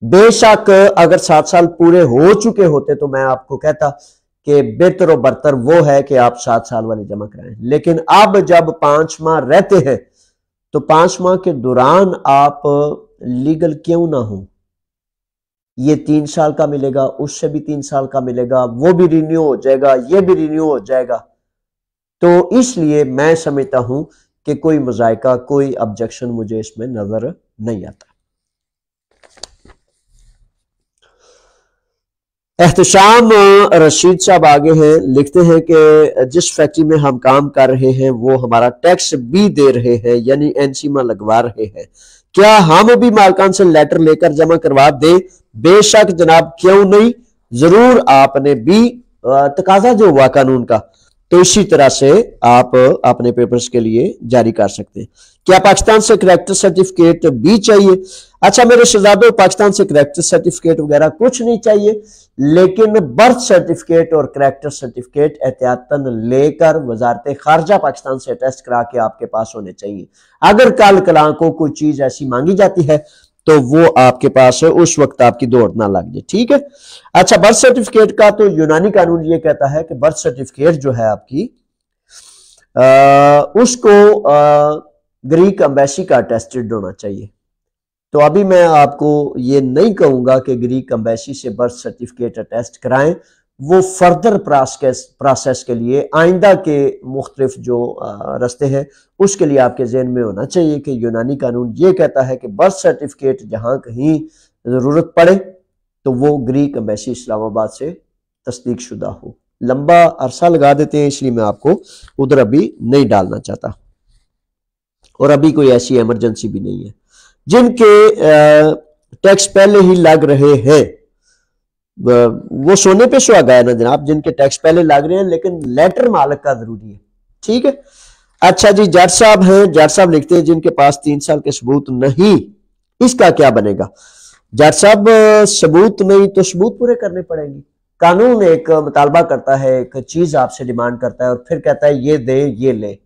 बेशक अगर 7 साल पूरे हो चुके होते तो मैं आपको कहता कि बेहतर और बरतर वो है कि आप 7 साल वाले जमा कराएं, लेकिन अब जब 5 माह रहते हैं तो 5 माह के दौरान आप लीगल क्यों ना हो। ये 3 साल का मिलेगा, उससे भी 3 साल का मिलेगा, वो भी रिन्यू हो जाएगा, ये भी रिन्यू हो जाएगा। तो इसलिए मैं समझता हूं कि कोई मजायका, कोई ऑब्जेक्शन मुझे इसमें नजर नहीं आता। एहतशाम रशीद साहब आगे हैं, लिखते हैं कि जिस फैक्ट्री में हम काम कर रहे हैं वो हमारा टैक्स भी दे रहे हैं, यानी एनसीमा लगवा रहे हैं, क्या हम भी मालकान से लेटर लेकर जमा करवा दें? बेशक जनाब, क्यों नहीं, जरूर आपने भी तकाजा जो हुआ कानून का, तो इसी तरह से आप अपने पेपर्स के लिए जारी कर सकते हैं। क्या पाकिस्तान से करैक्टर सर्टिफिकेट भी चाहिए? अच्छा मेरे शहजादों, पाकिस्तान से करैक्टर सर्टिफिकेट वगैरह कुछ नहीं चाहिए, लेकिन बर्थ सर्टिफिकेट और करैक्टर सर्टिफिकेट एहतियातन लेकर वजारत खारजा पाकिस्तान से टेस्ट करा के आपके पास होने चाहिए। अगर कल कला को कोई चीज ऐसी मांगी जाती है तो वो आपके पास है, उस वक्त आपकी दौड़ ना लग जाए, ठीक है। अच्छा बर्थ सर्टिफिकेट का तो यूनानी कानून ये कहता है कि बर्थ सर्टिफिकेट जो है आपकी उसको ग्रीक एम्बेसी का अटेस्टेड होना चाहिए। तो अभी मैं आपको ये नहीं कहूंगा कि ग्रीक एम्बेसी से बर्थ सर्टिफिकेट अटेस्ट कराएं, वो फर्दर प्रोसेस के लिए आइंदा के मुख्तलिफ जो रास्ते हैं उसके लिए आपके जहन में होना चाहिए कि यूनानी कानून ये कहता है कि बर्थ सर्टिफिकेट जहां कहीं जरूरत पड़े तो वो ग्रीक एम्बेसी इस्लामाबाद से तस्दीक शुदा हो। लंबा अरसा लगा देते हैं, इसलिए मैं आपको उधर अभी नहीं डालना चाहता, और अभी कोई ऐसी इमरजेंसी भी नहीं है। जिनके टैक्स पहले ही लग रहे हैं वो सोने पे सुहागा है ना जनाब, जिनके टैक्स पहले लग रहे हैं, लेकिन लेटर मालिक का जरूरी है, ठीक है। अच्छा जी, जट साहब हैं, जट साहब लिखते हैं जिनके पास 3 साल के सबूत नहीं, इसका क्या बनेगा? जट साहब सबूत नहीं तो सबूत पूरे करने पड़ेंगे। कानून एक मुतालबा करता है, एक चीज आपसे डिमांड करता है और फिर कहता है ये दे ये ले।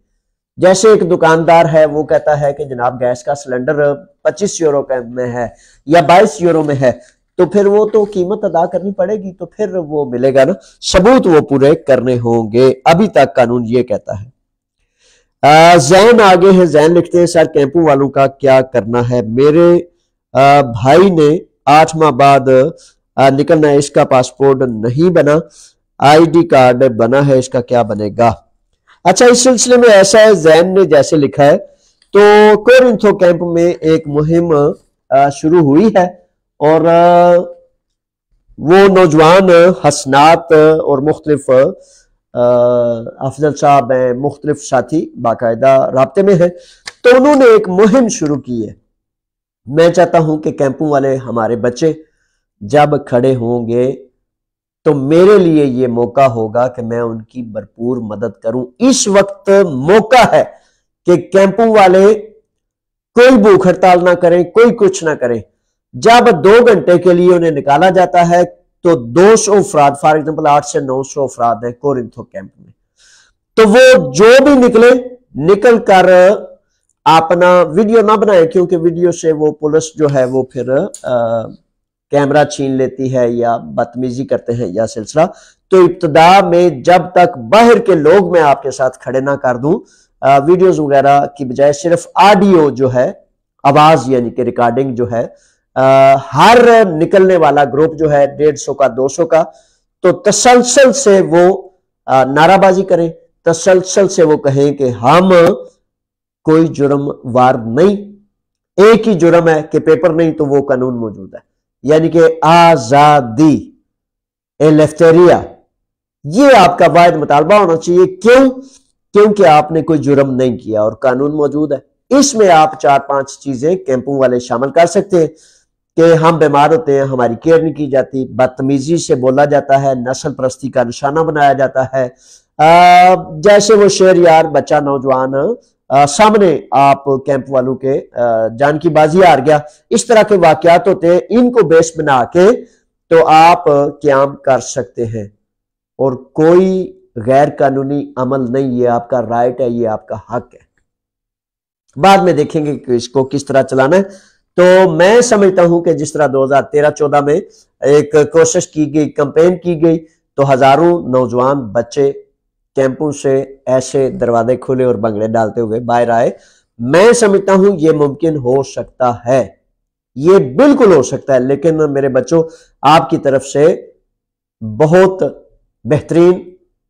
जैसे एक दुकानदार है, वो कहता है कि जनाब गैस का सिलेंडर 25 यूरो में है या 22 यूरो में है, तो फिर वो तो कीमत अदा करनी पड़ेगी, तो फिर वो मिलेगा ना, सबूत वो पूरे करने होंगे। अभी तक कानून ये कहता है। जैन आगे है, जैन लिखते हैं सर कैंपू वालों का क्या करना है? मेरे भाई ने 8 माह बाद निकलना है, इसका पासपोर्ट नहीं बना, आईडी कार्ड बना है, इसका क्या बनेगा? अच्छा इस सिलसिले में ऐसा है, जैन ने जैसे लिखा है, तो कोरिंथो कैंप में एक मुहिम शुरू हुई है और वो नौजवान हसनात और मुख्तलिफ अफजल साहब हैं, मुख्तलिफ साथी बाकायदा राब्ते में हैं, तो उन्होंने एक मुहिम शुरू की है। मैं चाहता हूं कि कैंपों वाले हमारे बच्चे जब खड़े होंगे तो मेरे लिए ये मौका होगा कि मैं उनकी भरपूर मदद करूं। इस वक्त मौका है कि कैंपों वाले कोई भूख हड़ताल ना करें, कोई कुछ ना करें। जब 2 घंटे के लिए उन्हें निकाला जाता है तो 200 अफराद, फॉर एग्जाम्पल 8 से 900 अफराद है कोरिंथो कैंप में, तो वो जो भी निकल कर अपना वीडियो ना बनाए, क्योंकि वीडियो से वो पुलिस जो है वो फिर कैमरा छीन लेती है या बदतमीजी करते हैं या सिलसिला। तो इब्तदा में जब तक बाहर के लोग मैं आपके साथ खड़े ना कर दूं, वीडियोस वगैरह की बजाय सिर्फ ऑडियो जो है, आवाज यानी कि रिकॉर्डिंग जो है, हर निकलने वाला ग्रुप जो है 150 का 200 का, तो तसलसल से वो नाराबाजी करें, तसलसल से वो कहें कि हम कोई जुर्म वार नहीं, एक ही जुर्म है कि पेपर नहीं तो वो कानून मौजूद है, यानी कि आजादी लेफ्टेरिया। ये आपका वाहिद मुतालबा होना चाहिए। क्यों? क्योंकि आपने कोई जुर्म नहीं किया और कानून मौजूद है। इसमें आप 4-5 चीजें कैंपों वाले शामिल कर सकते हैं कि हम बीमार होते हैं, हमारी केयर नहीं की जाती, बदतमीजी से बोला जाता है, नस्ल परस्ती का निशाना बनाया जाता है, जैसे वो शेर यार बच्चा नौजवान सामने आप कैंप वालों के जान की बाजी हार गया, इस तरह के वाकयात होते हैं। इनको बेस बना के तो आप क्याम कर सकते हैं और कोई गैर कानूनी अमल नहीं, ये आपका राइट है, ये आपका हक है। बाद में देखेंगे कि इसको किस तरह चलाना है। तो मैं समझता हूं कि जिस तरह 2013-14 में एक कोशिश की गई, कैंपेन की गई, तो हजारों नौजवान बच्चे कैंपों से ऐसे दरवाजे खुले और बंगले डालते हुए बाहर आए। मैं समझता हूं ये मुमकिन हो सकता है, ये बिल्कुल हो सकता है, लेकिन मेरे बच्चों आपकी तरफ से बहुत बेहतरीन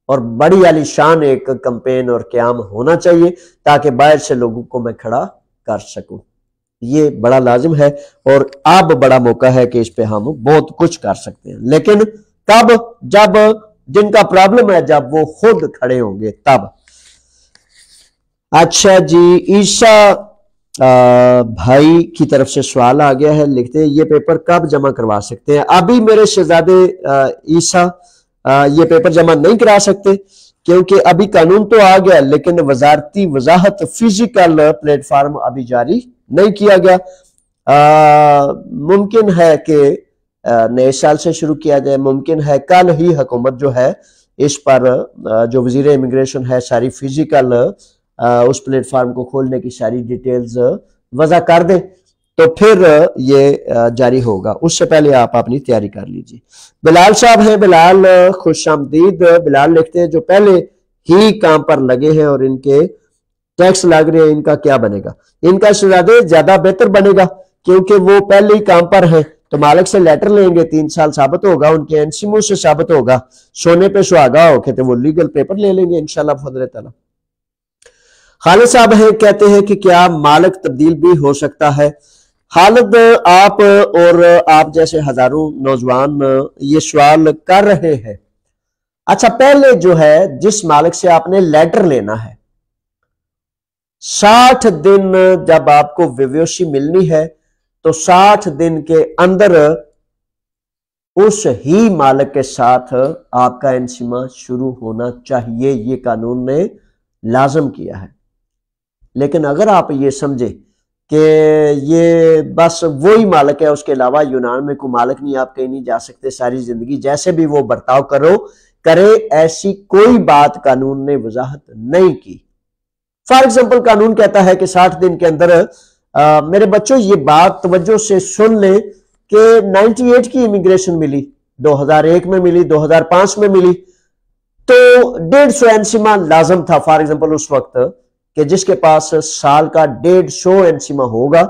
और बड़ी आलीशान एक कैंपेन और क्याम होना चाहिए ताकि बाहर से लोगों को मैं खड़ा कर सकूं। ये बड़ा लाजिम है और अब बड़ा मौका है कि इस पे हम बहुत कुछ कर सकते हैं, लेकिन तब जब जिनका प्रॉब्लम है जब वो खुद खड़े होंगे तब। अच्छा जी, ईशा भाई की तरफ से सवाल आ गया है, लिखते हैं ये पेपर कब जमा करवा सकते हैं? अभी मेरे शहजादे ईशा ये पेपर जमा नहीं करा सकते क्योंकि अभी कानून तो आ गया, लेकिन वजारती वजाहत फिजिकल प्लेटफॉर्म अभी जारी नहीं किया गया। मुमकिन है कि नए साल से शुरू किया जाए, मुमकिन है कल ही हुकूमत जो है इस पर जो वजीर इमिग्रेशन है सारी फिजिकल उस प्लेटफॉर्म को खोलने की सारी डिटेल्स वजह कर दें तो फिर ये जारी होगा। उससे पहले आप अपनी तैयारी कर लीजिए। बिलाल साहब हैं, बिलाल खुशामदीद। बिलाल लिखते हैं जो पहले ही काम पर लगे हैं और इनके टैक्स लग रहे हैं, इनका क्या बनेगा? इनका शहजादे ज्यादा बेहतर बनेगा क्योंकि वो पहले ही काम पर है, तो मालिक से लेटर लेंगे, 3 साल साबित होगा, उनके एनसीमू से साबित होगा, सोने पे सुहागा होके तो वो लीगल पेपर ले लेंगे इंशाल्लाह फजल ताला। खालिद साहब है, कहते हैं कि क्या मालिक तब्दील भी हो सकता है? खालिद, आप और आप जैसे हजारों नौजवान ये सवाल कर रहे हैं। अच्छा, पहले जो है जिस मालिक से आपने लेटर लेना है, 60 दिन जब आपको विवोशी मिलनी है तो 60 दिन के अंदर उस ही मालिक के साथ आपका एनसीमा शुरू होना चाहिए, ये कानून ने लाजम किया है। लेकिन अगर आप ये समझे कि ये बस वही मालिक है, उसके अलावा यूनान में कोई मालिक नहीं, आप कहीं नहीं जा सकते, सारी जिंदगी जैसे भी वो बर्ताव करे, ऐसी कोई बात कानून ने वजाहत नहीं की। फॉर एग्जाम्पल कानून कहता है कि 60 दिन के अंदर मेरे बच्चों ये बात तवज्जो से सुन ले कि 98 की इमिग्रेशन मिली, 2001 में मिली, 2005 में मिली, तो 150 एनसीमा लाजम था। फॉर एग्जाम्पल उस वक्त कि जिसके पास साल का 150 एनसीमा होगा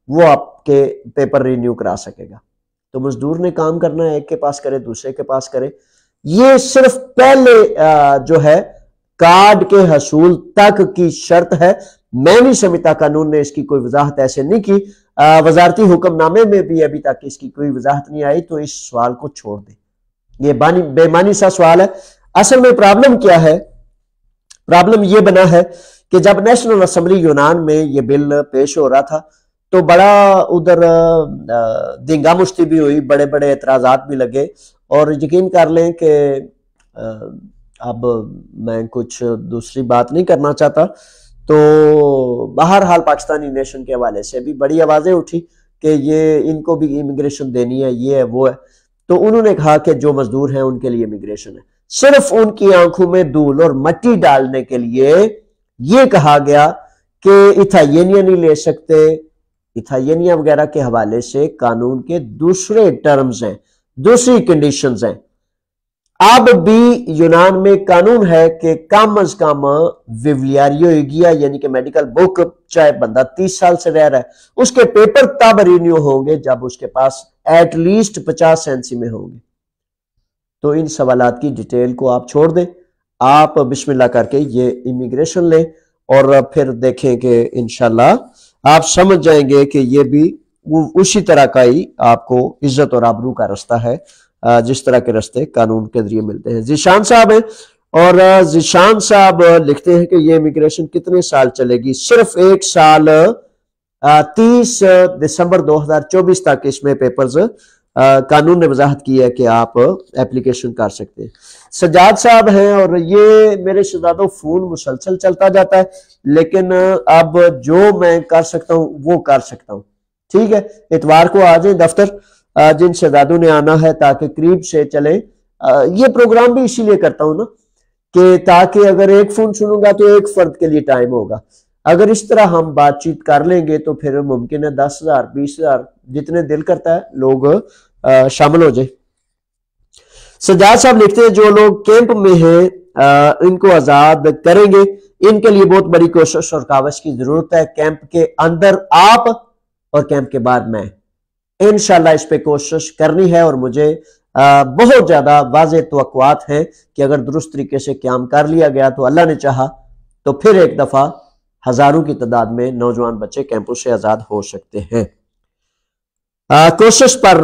वो आपके पेपर रिन्यू करा सकेगा। तो मजदूर ने काम करना है, एक के पास करे दूसरे के पास करे। ये सिर्फ पहले जो है कार्ड के हसूल तक की शर्त है। मैं नहीं समझता कानून ने इसकी कोई वजाहत ऐसे नहीं की। वजारती हुक्मनामे में भी अभी तक इसकी कोई वजाहत नहीं आई, तो इस सवाल को छोड़ दे, ये बेमानी सा सवाल है। असल में प्रॉब्लम क्या है? प्रॉब्लम ये बना है कि जब नेशनल असेंबली यूनान में ये बिल पेश हो रहा था तो बड़ा उधर दींगा मुश्ती भी हुई, बड़े बड़े एतराजात भी लगे। और यकीन कर लें कि अब मैं कुछ दूसरी बात नहीं करना चाहता, तो बहरहाल पाकिस्तानी नेशन के हवाले से भी बड़ी आवाजें उठी कि ये इनको भी इमिग्रेशन देनी है, ये है वो है। तो उन्होंने कहा कि जो मजदूर हैं उनके लिए इमिग्रेशन है। सिर्फ उनकी आंखों में धूल और मट्टी डालने के लिए ये कहा गया कि इथायेनिया नहीं ले सकते। इथायेनिया वगैरह के हवाले से कानून के दूसरे टर्म्स हैं, दूसरी कंडीशंस हैं। अब भी यूनान में कानून है कि कम अज कम विवलियारियो ईगिया यानी कि मेडिकल बुक, चाहे बंदा 30 साल से रह रहा है, उसके पेपर तब रिन्यू होंगे जब उसके पास एटलीस्ट 50 सेंसी में होंगे। तो इन सवालात की डिटेल को आप छोड़ दें, आप बिस्मिल्लाह करके ये इमिग्रेशन लें और फिर देखें कि इंशाल्लाह आप समझ जाएंगे कि ये भी उसी तरह का ही आपको इज्जत और आबरू का रास्ता है जिस तरह के रास्ते कानून के जरिए मिलते हैं। जीशान साहब हैं और जीशान साहब लिखते हैं कि ये इमिग्रेशन कितने साल चलेगी? सिर्फ 1 साल 30 दिसंबर 2024 तक इसमें पेपर्स कानून ने वजाहत की है कि आप एप्लीकेशन कर सकते हैं। सजाद साहब हैं और ये मेरे शहजादों फोन मुसलसल चलता जाता है, लेकिन अब जो मैं कर सकता हूं वो कर सकता हूं। ठीक है, इतवार को आ जाए दफ्तर, जिन शहजादों ने आना है, ताकि करीब से चले। ये प्रोग्राम भी इसीलिए करता हूं ना कि ताकि अगर एक फोन सुनूंगा तो एक फर्द के लिए टाइम होगा। अगर इस तरह हम बातचीत कर लेंगे तो फिर मुमकिन है 10,000 20,000 जितने दिल करता है लोग शामिल हो जाए। सजाद साहब लिखते हैं जो लोग कैंप में हैं इनको आजाद करेंगे, इनके लिए बहुत बड़ी कोशिश और कावश की जरूरत है। कैंप के अंदर आप और कैंप के बाद मैं, इंशाल्लाह इस पे कोशिश करनी है। और मुझे बहुत ज्यादा वाज़ेह तवक्कुआत हैं कि अगर दुरुस्त तरीके से क्याम कर लिया गया तो अल्लाह ने चाहा तो फिर एक दफा हजारों की तादाद में नौजवान बच्चे कैंपों से आजाद हो सकते हैं। कोशिश पर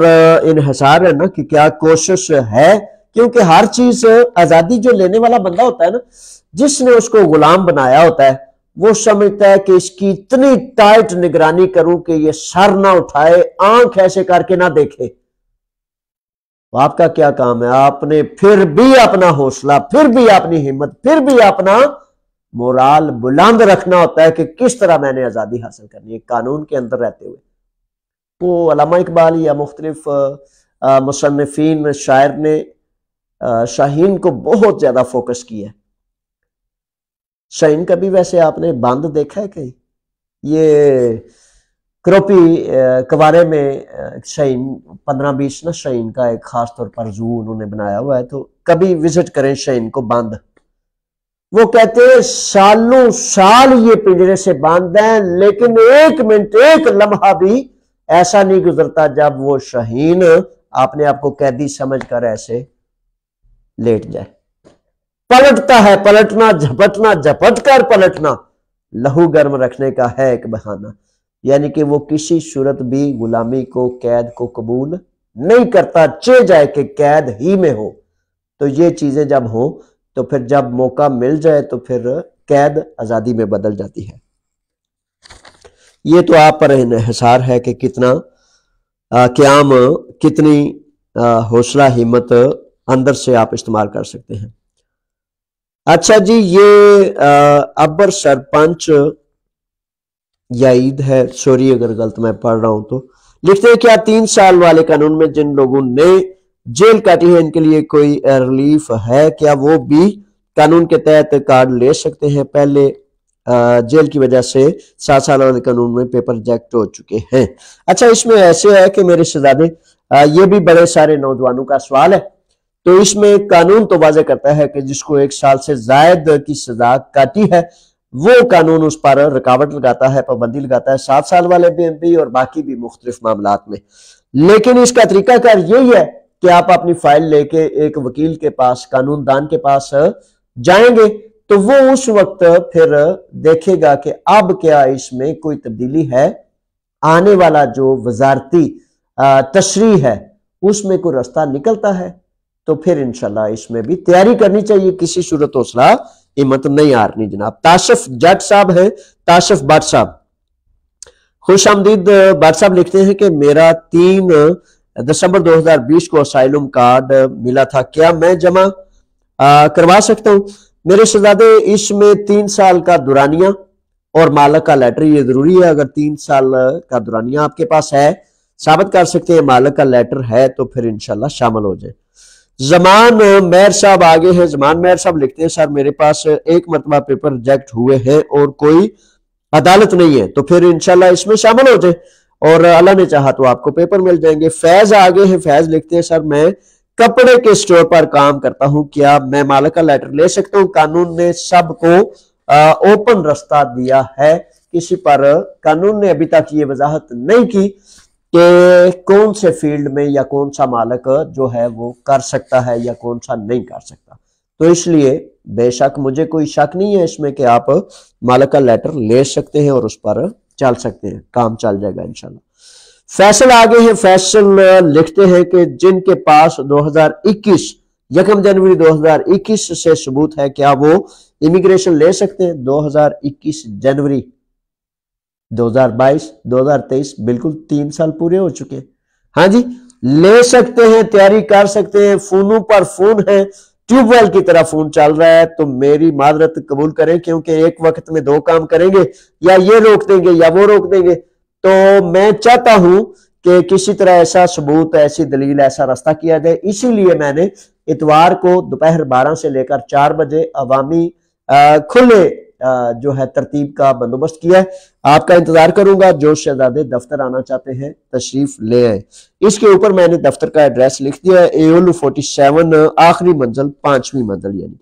इन्हिसार है ना कि क्या कोशिश है, क्योंकि हर चीज आजादी जो लेने वाला बंदा होता है ना, जिसने उसको गुलाम बनाया होता है, वो समझता है कि इसकी इतनी टाइट निगरानी करूं कि ये सर ना उठाए, आंख ऐसे करके ना देखे। तो आपका क्या काम है? आपने फिर भी अपना हौसला, फिर भी अपनी हिम्मत, फिर भी अपना मोराल बुलंद रखना होता है कि किस तरह मैंने आजादी हासिल करनी है कानून के अंदर रहते हुए। वो अल्लामा इकबाल या मुख्तलिफ मुसन्निफीन शायर ने शाहीन को बहुत ज्यादा फोकस किया है। शाहीन कभी वैसे आपने बंद देखा है कहीं? ये क्रोपी कवारे में शाहीन 15-20 ना शाहीन का एक खास तौर पर जू उन्होंने बनाया हुआ है, तो कभी विजिट करें शाहीन को बंद। वो कहते हैं सालों साल ये पिंजरे से बंद हैं, लेकिन एक मिनट, एक लम्हा भी ऐसा नहीं गुजरता जब वो शाहीन अपने आप को कैदी समझकर ऐसे लेट जाए। पलटता है, पलटना, झपटना, झपट कर पलटना लहू गर्म रखने का है एक बहाना। यानी कि वो किसी सूरत भी गुलामी को, कैद को कबूल नहीं करता, चे जाए कि कैद ही में हो। तो ये चीजें जब हो तो फिर जब मौका मिल जाए तो फिर कैद आजादी में बदल जाती है। ये तो आप पर इन्हिसार है कि कितना क्याम, कितनी हौसला हिम्मत अंदर से आप इस्तेमाल कर सकते हैं। अच्छा जी, ये अब्बर सरपंच याईद है, सॉरी अगर गलत मैं पढ़ रहा हूं तो, लिखते हैं क्या 3 साल वाले कानून में जिन लोगों ने जेल काटी है इनके लिए कोई रिलीफ है? क्या वो भी कानून के तहत कार्ड ले सकते हैं? पहले जेल की वजह से 7 साल वाले कानून में पेपर रिजेक्ट हो चुके हैं। अच्छा, इसमें ऐसे है कि मेरे शहजादे, ये भी बड़े सारे नौजवानों का सवाल है। तो इसमें कानून तो वाज़ेह करता है कि जिसको 1 साल से जायद की सजा काटी है वो कानून उस पर रुकावट लगाता है, पाबंदी लगाता है, 7 साल वाले भी और बाकी भी मुख्तलिफ मामलात में। लेकिन इसका तरीकाकार यही है कि आप अपनी फाइल लेके एक वकील के पास, कानूनदान के पास जाएंगे तो वो उस वक्त फिर देखेगा कि अब क्या इसमें कोई तब्दीली है, आने वाला जो वजारती तशरीह है उसमें कोई रास्ता निकलता है तो फिर इंशाल्लाह इसमें भी तैयारी करनी चाहिए। किसी सूरत हौसला हिम्मत नहीं हारनी जनाब। ताशफ जट साहब है, ताशफ भट्ट साहब, खुश आमदीद बाट साहब लिखते हैं कि मेरा 3 दिसंबर 2020 को असाइलम कार्ड मिला था, क्या मैं जमा करवा सकता हूँ? मेरे शहजादे, इसमें 3 साल का दुरानिया और मालक का लेटर ये जरूरी है। अगर 3 साल का दुरानिया आपके पास है, साबित कर सकते हैं, मालक का लेटर है, तो फिर इंशाल्लाह शामिल हो जाए। जमान मेहर साहब आगे हैं। जमान मेहर साहब लिखते हैं, सर मेरे पास एक मरतबा पेपर रिजेक्ट हुए हैं और कोई अदालत नहीं है, तो फिर इंशाल्लाह इसमें शामिल हो जाए और अल्लाह ने चाहा तो आपको पेपर मिल जाएंगे। फैज आगे हैं। फैज लिखते हैं, सर मैं कपड़े के स्टोर पर काम करता हूं, क्या मैं मालिक का लेटर ले सकता हूं? कानून ने सबको ओपन रास्ता दिया है, किसी पर कानून ने अभी तक ये वजाहत नहीं की कि कौन से फील्ड में या कौन सा मालिक जो है वो कर सकता है या कौन सा नहीं कर सकता। तो इसलिए बेशक मुझे कोई शक नहीं है इसमें कि आप मालिक का लेटर ले सकते हैं और उस पर चल सकते हैं, काम चल जाएगा इंशाल्लाह। फैसल आगे हैं। फैसल लिखते हैं कि जिनके पास 2021 1 जनवरी 2021 से सबूत है, क्या वो इमिग्रेशन ले सकते हैं? 2021 जनवरी 2022 2023 बिल्कुल 3 साल पूरे हो चुके हैं। हाँ जी, ले सकते हैं, तैयारी कर सकते हैं। फोनों पर फोन है, ट्यूबवेल की तरह फोन चल रहा है, तो मेरी माजरत कबूल करें, क्योंकि एक वक्त में 2 काम करेंगे, या ये रोक देंगे या वो रोक देंगे। तो मैं चाहता हूं कि किसी तरह ऐसा सबूत, ऐसी दलील, ऐसा रास्ता किया जाए। इसीलिए मैंने इतवार को दोपहर 12 से लेकर 4 बजे अवामी खुले जो है तरतीब का बंदोबस्त किया है। आपका इंतजार करूंगा। जो शहजादे दफ्तर आना चाहते हैं तशरीफ ले आए। इसके ऊपर मैंने दफ्तर का एड्रेस लिख दिया है, एओलू 47 आखिरी मंजिल 5वीं मंजिल। यानी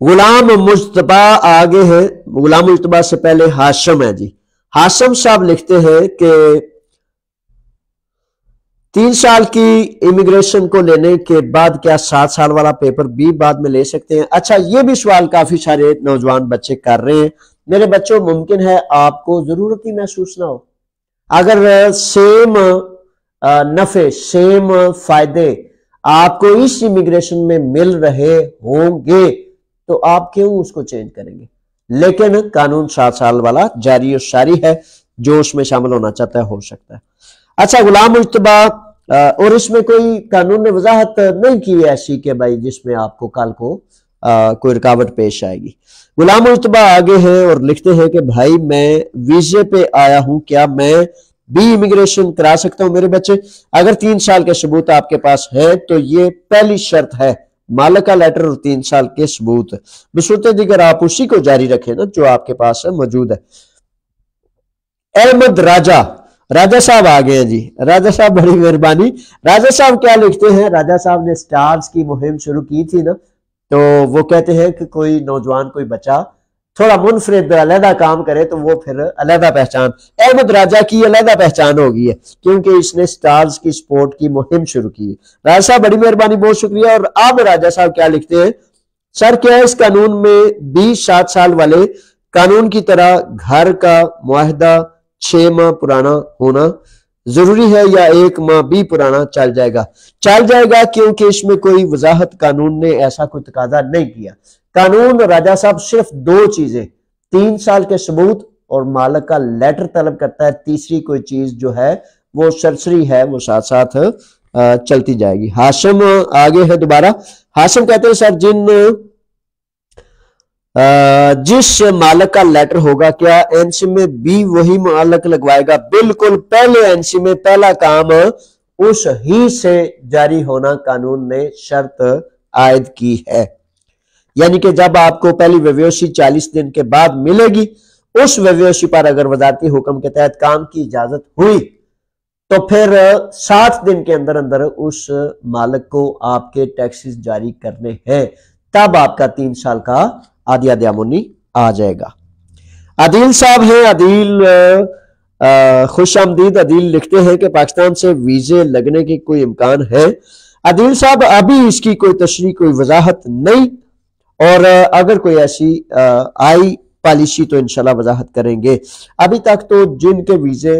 गुलाम मुस्तफा आगे है। गुलाम मुस्तफा से पहले हाशम है जी। हाशम साहब लिखते हैं कि 3 साल की इमिग्रेशन को लेने के बाद क्या 7 साल वाला पेपर भी बाद में ले सकते हैं? अच्छा, ये भी सवाल काफी सारे नौजवान बच्चे कर रहे हैं। मेरे बच्चों, मुमकिन है आपको जरूरत ही महसूस ना हो। अगर सेम नफे, सेम फायदे आपको इस इमिग्रेशन में मिल रहे होंगे, तो आप क्यों उसको चेंज करेंगे? लेकिन कानून 7 साल वाला जारी और सारी है, जो उसमें शामिल होना चाहता है हो सकता है। अच्छा, गुलाम मुस्तफा, और इसमें कोई कानून ने वजाहत नहीं की ऐसी कि भाई जिसमें आपको कल को कोई रुकावट पेश आएगी। गुलाम मुस्तफा आगे हैं और लिखते हैं कि भाई मैं वीजे पे आया हूं, क्या मैं भी इमिग्रेशन करा सकता हूं? मेरे बच्चे, अगर 3 साल के सबूत आपके पास है तो ये पहली शर्त है, मालिक का लेटर और 3 साल के सबूत। बशर्ते दिगर आप उसी को जारी रखें ना जो आपके पास मौजूद है। अहमद राजा, राजा साहब आ गए हैं जी। राजा साहब, बड़ी मेहरबानी। राजा साहब क्या लिखते हैं? राजा साहब ने स्टार्स की मुहिम शुरू की थी ना, तो वो कहते हैं कि कोई नौजवान, कोई बच्चा थोड़ा मुनफरिद अलहदा काम करे तो वो फिर अलहदा पहचान। अहमद राजा की अलहदा पहचान हो गई है क्योंकि इसने स्टार्स की स्पोर्ट की मुहिम शुरू की है। राजा साहब, बड़ी मेहरबानी, बहुत शुक्रिया। और अब राजा साहब क्या लिखते हैं? सर, क्या इस कानून में 20-7 साल वाले कानून की तरह घर का मुआहदा 6 माह पुराना होना जरूरी है या 1 माह भी पुराना चल जाएगा? चल जाएगा, क्योंकि इसमें कोई वजाहत कानून ने ऐसा कोई तकाजा नहीं किया। कानून राजा साहब सिर्फ 2 चीजें, 3 साल के सबूत और मालिक का लेटर तलब करता है। तीसरी कोई चीज जो है वो सरसरी है, वो साथ साथ चलती जाएगी। हाशिम आगे है दोबारा। हाशिम कहते हैं, सर जिस मालिक का लेटर होगा, क्या एनसी में भी वही मालिक लगवाएगा? बिल्कुल, पहले एनसी में पहला काम उस ही से जारी होना कानून ने शर्त आयद की है। यानी कि जब आपको पहली वेव्योसी 40 दिन के बाद मिलेगी, उस वेव्योसी पर अगर वजारती हुक्म के तहत काम की इजाजत हुई, तो फिर 60 दिन के अंदर अंदर उस मालिक को आपके टैक्सेस जारी करने हैं, तब आपका 3 साल का आदिया दयामुनी आ जाएगा। अदील साहब हैं। अदील खुश आमदीद। अदील लिखते हैं कि पाकिस्तान से वीजे लगने की कोई इम्कान है? अदील साहब, अभी इसकी कोई तशरीह, कोई वजाहत नहीं, और अगर कोई ऐसी आई पॉलिसी तो इंशाल्लाह वजाहत करेंगे। अभी तक तो जिनके वीजे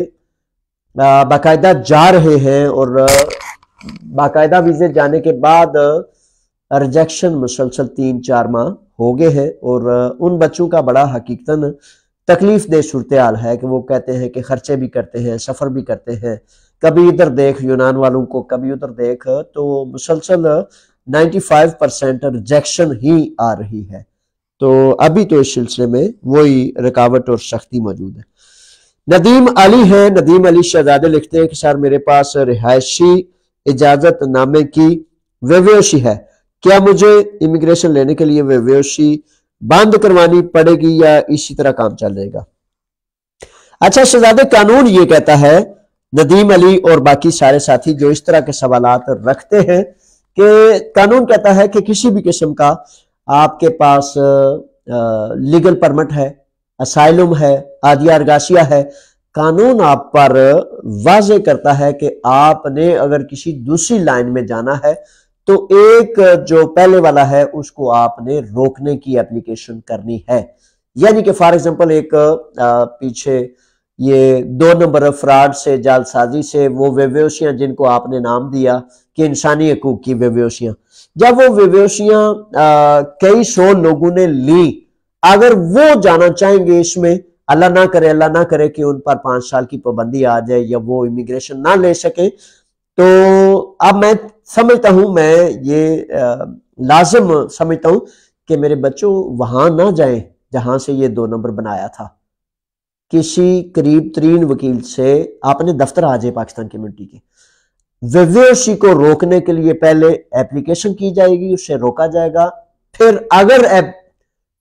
बाकायदा जा रहे हैं और बाकायदा वीजे जाने के बाद रिजेक्शन मुसलसल 3-4 माह हो गए हैं, और उन बच्चों का बड़ा हकीकतन तकलीफ दे सूरत हाल है कि वो कहते हैं कि खर्चे भी करते हैं, सफ़र भी करते हैं, कभी इधर देख यूनान वालों को, कभी उधर देख, तो मुसलसल 95% रिजेक्शन ही आ रही है। तो अभी तो इस सिलसिले में वही रुकावट और सख्ती मौजूद है। नदीम अली है, नदीम अली शहजादे लिखते हैं कि सर मेरे पास रिहायशी इजाजत नामे की वेवेशी है, क्या मुझे इमिग्रेशन लेने के लिए वेवेशी बंद करवानी पड़ेगी या इसी तरह काम चलेगा? अच्छा शहजादे, कानून ये कहता है, नदीम अली और बाकी सारे साथी जो इस तरह के सवालात रखते हैं, कि कानून कहता है कि किसी भी किस्म का आपके पास लीगल परमिट है, असाइलम है, आदिया अरगाशिया है, कानून आप पर वाजे करता है कि आपने अगर किसी दूसरी लाइन में जाना है तो एक जो पहले वाला है उसको आपने रोकने की एप्लीकेशन करनी है। यानी कि फॉर एग्जांपल एक पीछे ये 2 नंबर फ्रॉड से, जालसाजी से, वो वेवेशियां जिनको आपने नाम दिया कि इंसानी हकूक की वेवेशियां, जब वो वेवेशियां कई 100 लोगों ने ली, अगर वो जाना चाहेंगे इसमें, अल्लाह ना करे कि उन पर 5 साल की पाबंदी आ जाए या वो इमिग्रेशन ना ले सके, तो अब मैं समझता हूं, मैं ये लाजिम समझता हूं कि मेरे बच्चों वहां ना जाएं जहां से ये 2 नंबर बनाया था। किसी करीब तरीन वकील से आपने दफ्तर आ जाए पाकिस्तान कम्युनिटी के, वेवेशी को रोकने के लिए पहले एप्लीकेशन की जाएगी, उससे रोका जाएगा, फिर अगर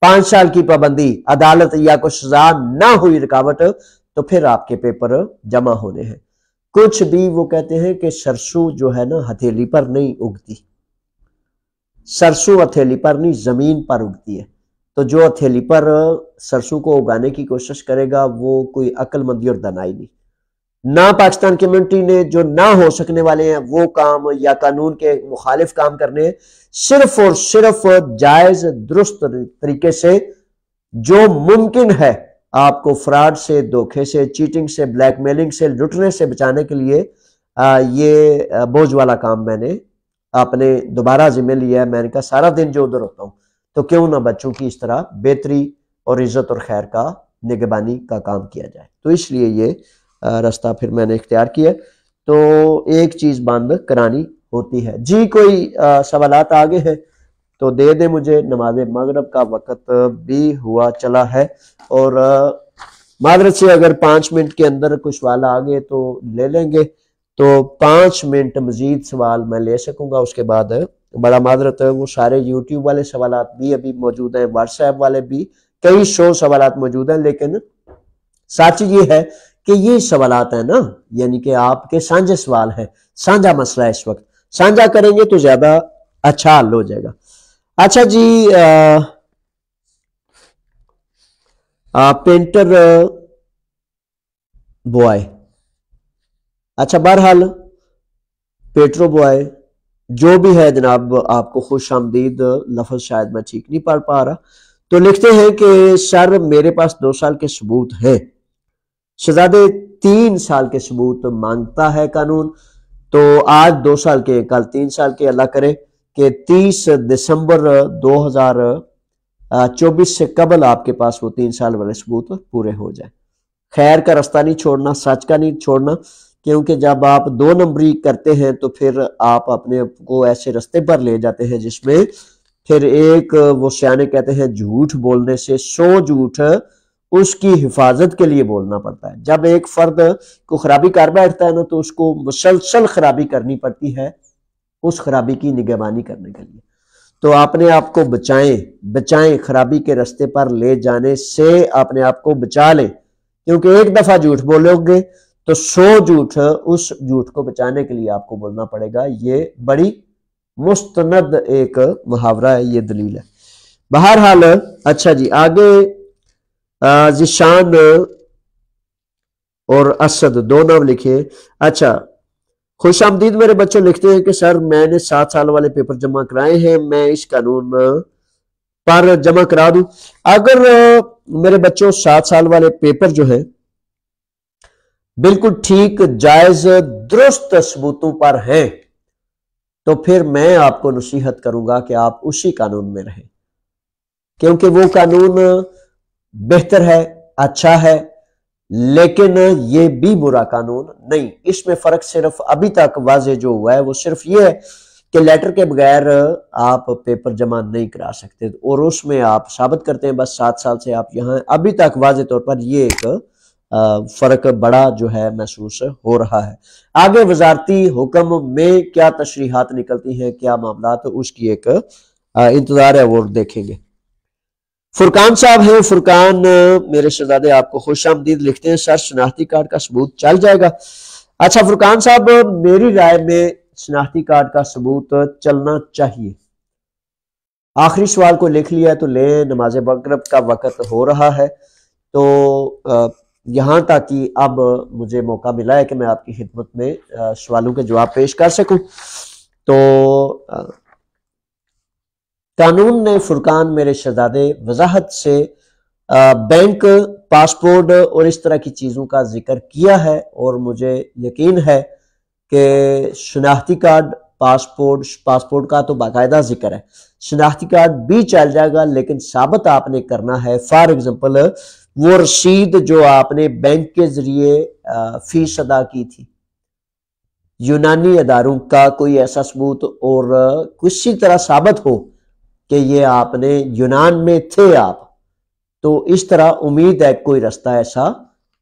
5 साल की पाबंदी, अदालत या कोई सजा ना हुई, रुकावट, तो फिर आपके पेपर जमा होने हैं। कुछ भी वो कहते हैं कि सरसों जो है ना हथेली पर नहीं उगती, सरसों हथेली पर नहीं जमीन पर उगती है। तो जो हथेली पर सरसों को उगाने की कोशिश करेगा वो कोई अक्लमंदी और दानाई नहीं। ना पाकिस्तान कम्युनिटी ने जो ना हो सकने वाले हैं वो काम या कानून के मुखालिफ काम करने हैं, सिर्फ और सिर्फ जायज दुरुस्त तरीके से जो मुमकिन है आपको फ्रॉड से, धोखे से, चीटिंग से, ब्लैकमेलिंग से, लुटने से बचाने के लिए ये बोझ वाला काम मैंने आपने दोबारा जिम्मे लिया है। मैंने कहा सारा दिन जो उधर होता हूं तो क्यों ना बच्चों की इस तरह बेहतरी और इज्जत और खैर का निगरानी का काम किया जाए, तो इसलिए ये रास्ता फिर मैंने इख्तियार किया। तो एक चीज बंद करानी होती है जी। कोई सवालात आगे हैं तो दे दे मुझे, नमाज मगरब का वक्त भी हुआ चला है और मादरत से अगर 5 मिनट के अंदर कुछ सवाल आ गए तो ले लेंगे, तो 5 मिनट मजीद सवाल मैं ले सकूंगा। उसके बाद बड़ा मादरत है, वो सारे यूट्यूब वाले सवालात भी अभी मौजूद हैं, व्हाट्सएप वाले भी कई 100 सवालात मौजूद हैं, लेकिन सच ये है कि ये सवालात है ना, यानी कि आपके साझे सवाल है, साझा मसला है, इस वक्त साझा करेंगे तो ज्यादा अच्छा हल हो जाएगा। अच्छा जी, पेंटर बॉय, अच्छा बहरहाल पेट्रो बॉय जो भी है जनाब, आपको खुश आमदीद, लफ्ज शायद मैं ठीक नहीं पढ़ पा रहा। तो लिखते हैं कि सर मेरे पास 2 साल के सबूत हैं, शहजादे 3 साल के सबूत मांगता है कानून, तो आज 2 साल के, कल 3 साल के, अल्लाह करे कि 30 दिसंबर 2024 से कबल आपके पास वो 3 साल वाले सबूत पूरे हो जाए। खैर का रास्ता नहीं छोड़ना, सच का नहीं छोड़ना, क्योंकि जब आप 2 नंबरी करते हैं तो फिर आप अपने को ऐसे रास्ते पर ले जाते हैं जिसमें फिर एक, वो सियाने कहते हैं झूठ बोलने से 100 झूठ उसकी हिफाजत के लिए बोलना पड़ता है। जब एक फर्द को खराबी कर बैठता है ना तो उसको मुसलसल खराबी करनी पड़ती है उस खराबी की निगरानी करने के लिए। तो अपने आप को बचाएं खराबी के रास्ते पर ले जाने से, अपने आप को बचा लें, क्योंकि एक दफा झूठ बोलोगे तो 100 झूठ, उस झूठ को बचाने के लिए आपको बोलना पड़ेगा। ये बड़ी मुस्तनद एक मुहावरा है, ये दलील है। बहरहाल अच्छा जी, आगे जिशान और असद 2 नाम लिखे। अच्छा, खुश आमदीद मेरे बच्चों, लिखते हैं कि सर मैंने 7 साल वाले पेपर जमा कराए हैं, मैं इस कानून पर जमा करा दूं? अगर मेरे बच्चों 7 साल वाले पेपर जो है बिल्कुल ठीक, जायज, दुरुस्त सबूतों पर हैं, तो फिर मैं आपको नसीहत करूंगा कि आप उसी कानून में रहें, क्योंकि वो कानून बेहतर है, अच्छा है, लेकिन ये भी बुरा कानून नहीं। इसमें फर्क सिर्फ अभी तक वाजे जो हुआ है वो सिर्फ ये है कि लेटर के बगैर आप पेपर जमा नहीं करा सकते, और उसमें आप साबित करते हैं बस 7 साल से आप यहाँ। अभी तक वाजे तौर पर ये एक फर्क बड़ा जो है महसूस हो रहा है। आगे वजारती हुक्म में क्या तशरीहात निकलती हैं, क्या मामला, तो उसकी एक इंतजार है, वो देखेंगे। फुरकान साहब हैं, फुरकान मेरे शहजादे आपको खुश आमदीद लिखते हैं। सर शनाख्ती कार्ड का सबूत चल जाएगा? अच्छा फुरकान साहब, मेरी राय में शनाख्ती कार्ड का सबूत चलना चाहिए। आखिरी सवाल को लिख लिया तो ले, नमाज मगरिब का वक्त हो रहा है, तो यहाँ तक कि अब मुझे मौका मिला है कि मैं आपकी खिदमत में सवालों के जवाब पेश कर सकूं। तो कानून ने फुरकान मेरे शहजादे वजाहत से बैंक, पासपोर्ट और इस तरह की चीज़ों का जिक्र किया है, और मुझे यकीन है कि शनाख्ती कार्ड, पासपोर्ट का तो बाकायदा जिक्र है, शनाख्ती कार्ड भी चल जाएगा, लेकिन साबित आपने करना है। फॉर एग्जांपल वो रसीद जो आपने बैंक के जरिए फीस अदा की थी, यूनानी अदारों का कोई ऐसा सबूत, और किसी तरह साबित हो कि ये आपने यूनान में थे आप, तो इस तरह उम्मीद है कोई रास्ता ऐसा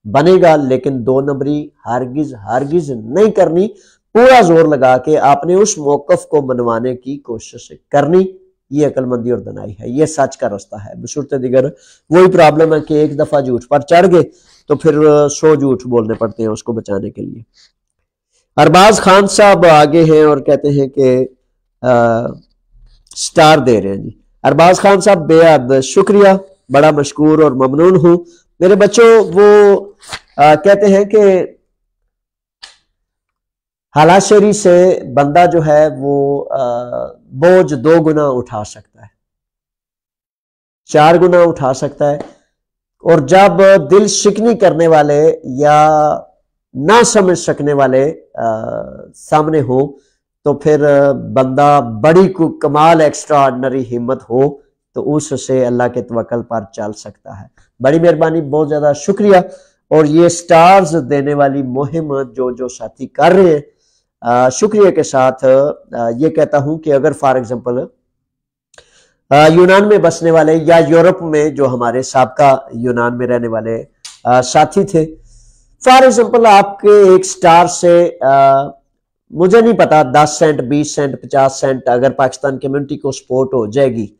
बनेगा। लेकिन 2 नंबरी हरगिज हरगिज नहीं करनी, पूरा जोर लगा के आपने उस मौकफ को मनवाने की कोशिश करनी। ये अक्लमंदी और दनाई है, ये सच का रास्ता है। बशुर्ते दिगर वही प्रॉब्लम है कि एक दफा झूठ पर चढ़ गए तो फिर 100 झूठ बोलने पड़ते हैं उसको बचाने के लिए। अरबाज खान साहब आगे हैं और कहते हैं कि स्टार दे रहे हैं जी। अरबाज खान साहब बेहद शुक्रिया, बड़ा मशकूर और ममनून हूं। मेरे बच्चों, वो कहते हैं कि हलाशेरी से बंदा जो है वो बोझ 2 गुना उठा सकता है, 4 गुना उठा सकता है, और जब दिल शिकनी करने वाले या ना समझ सकने वाले सामने हो तो फिर बंदा बड़ी कमाल एक्स्ट्रा ऑर्डिनरी हिम्मत हो तो उससे अल्लाह के तवक्कल पर चल सकता है। बड़ी मेहरबानी, बहुत ज्यादा शुक्रिया। और ये स्टार्स देने वाली मुहिम जो साथी कर रहे हैं, शुक्रिया के साथ ये कहता हूं कि अगर फॉर एग्जांपल यूनान में बसने वाले या यूरोप में जो हमारे साबका यूनान में रहने वाले साथी थे, फॉर एग्जांपल आपके एक स्टार से मुझे नहीं पता 10 सेंट, 20 सेंट, 50 सेंट अगर पाकिस्तान कम्युनिटी को सपोर्ट हो जाएगी,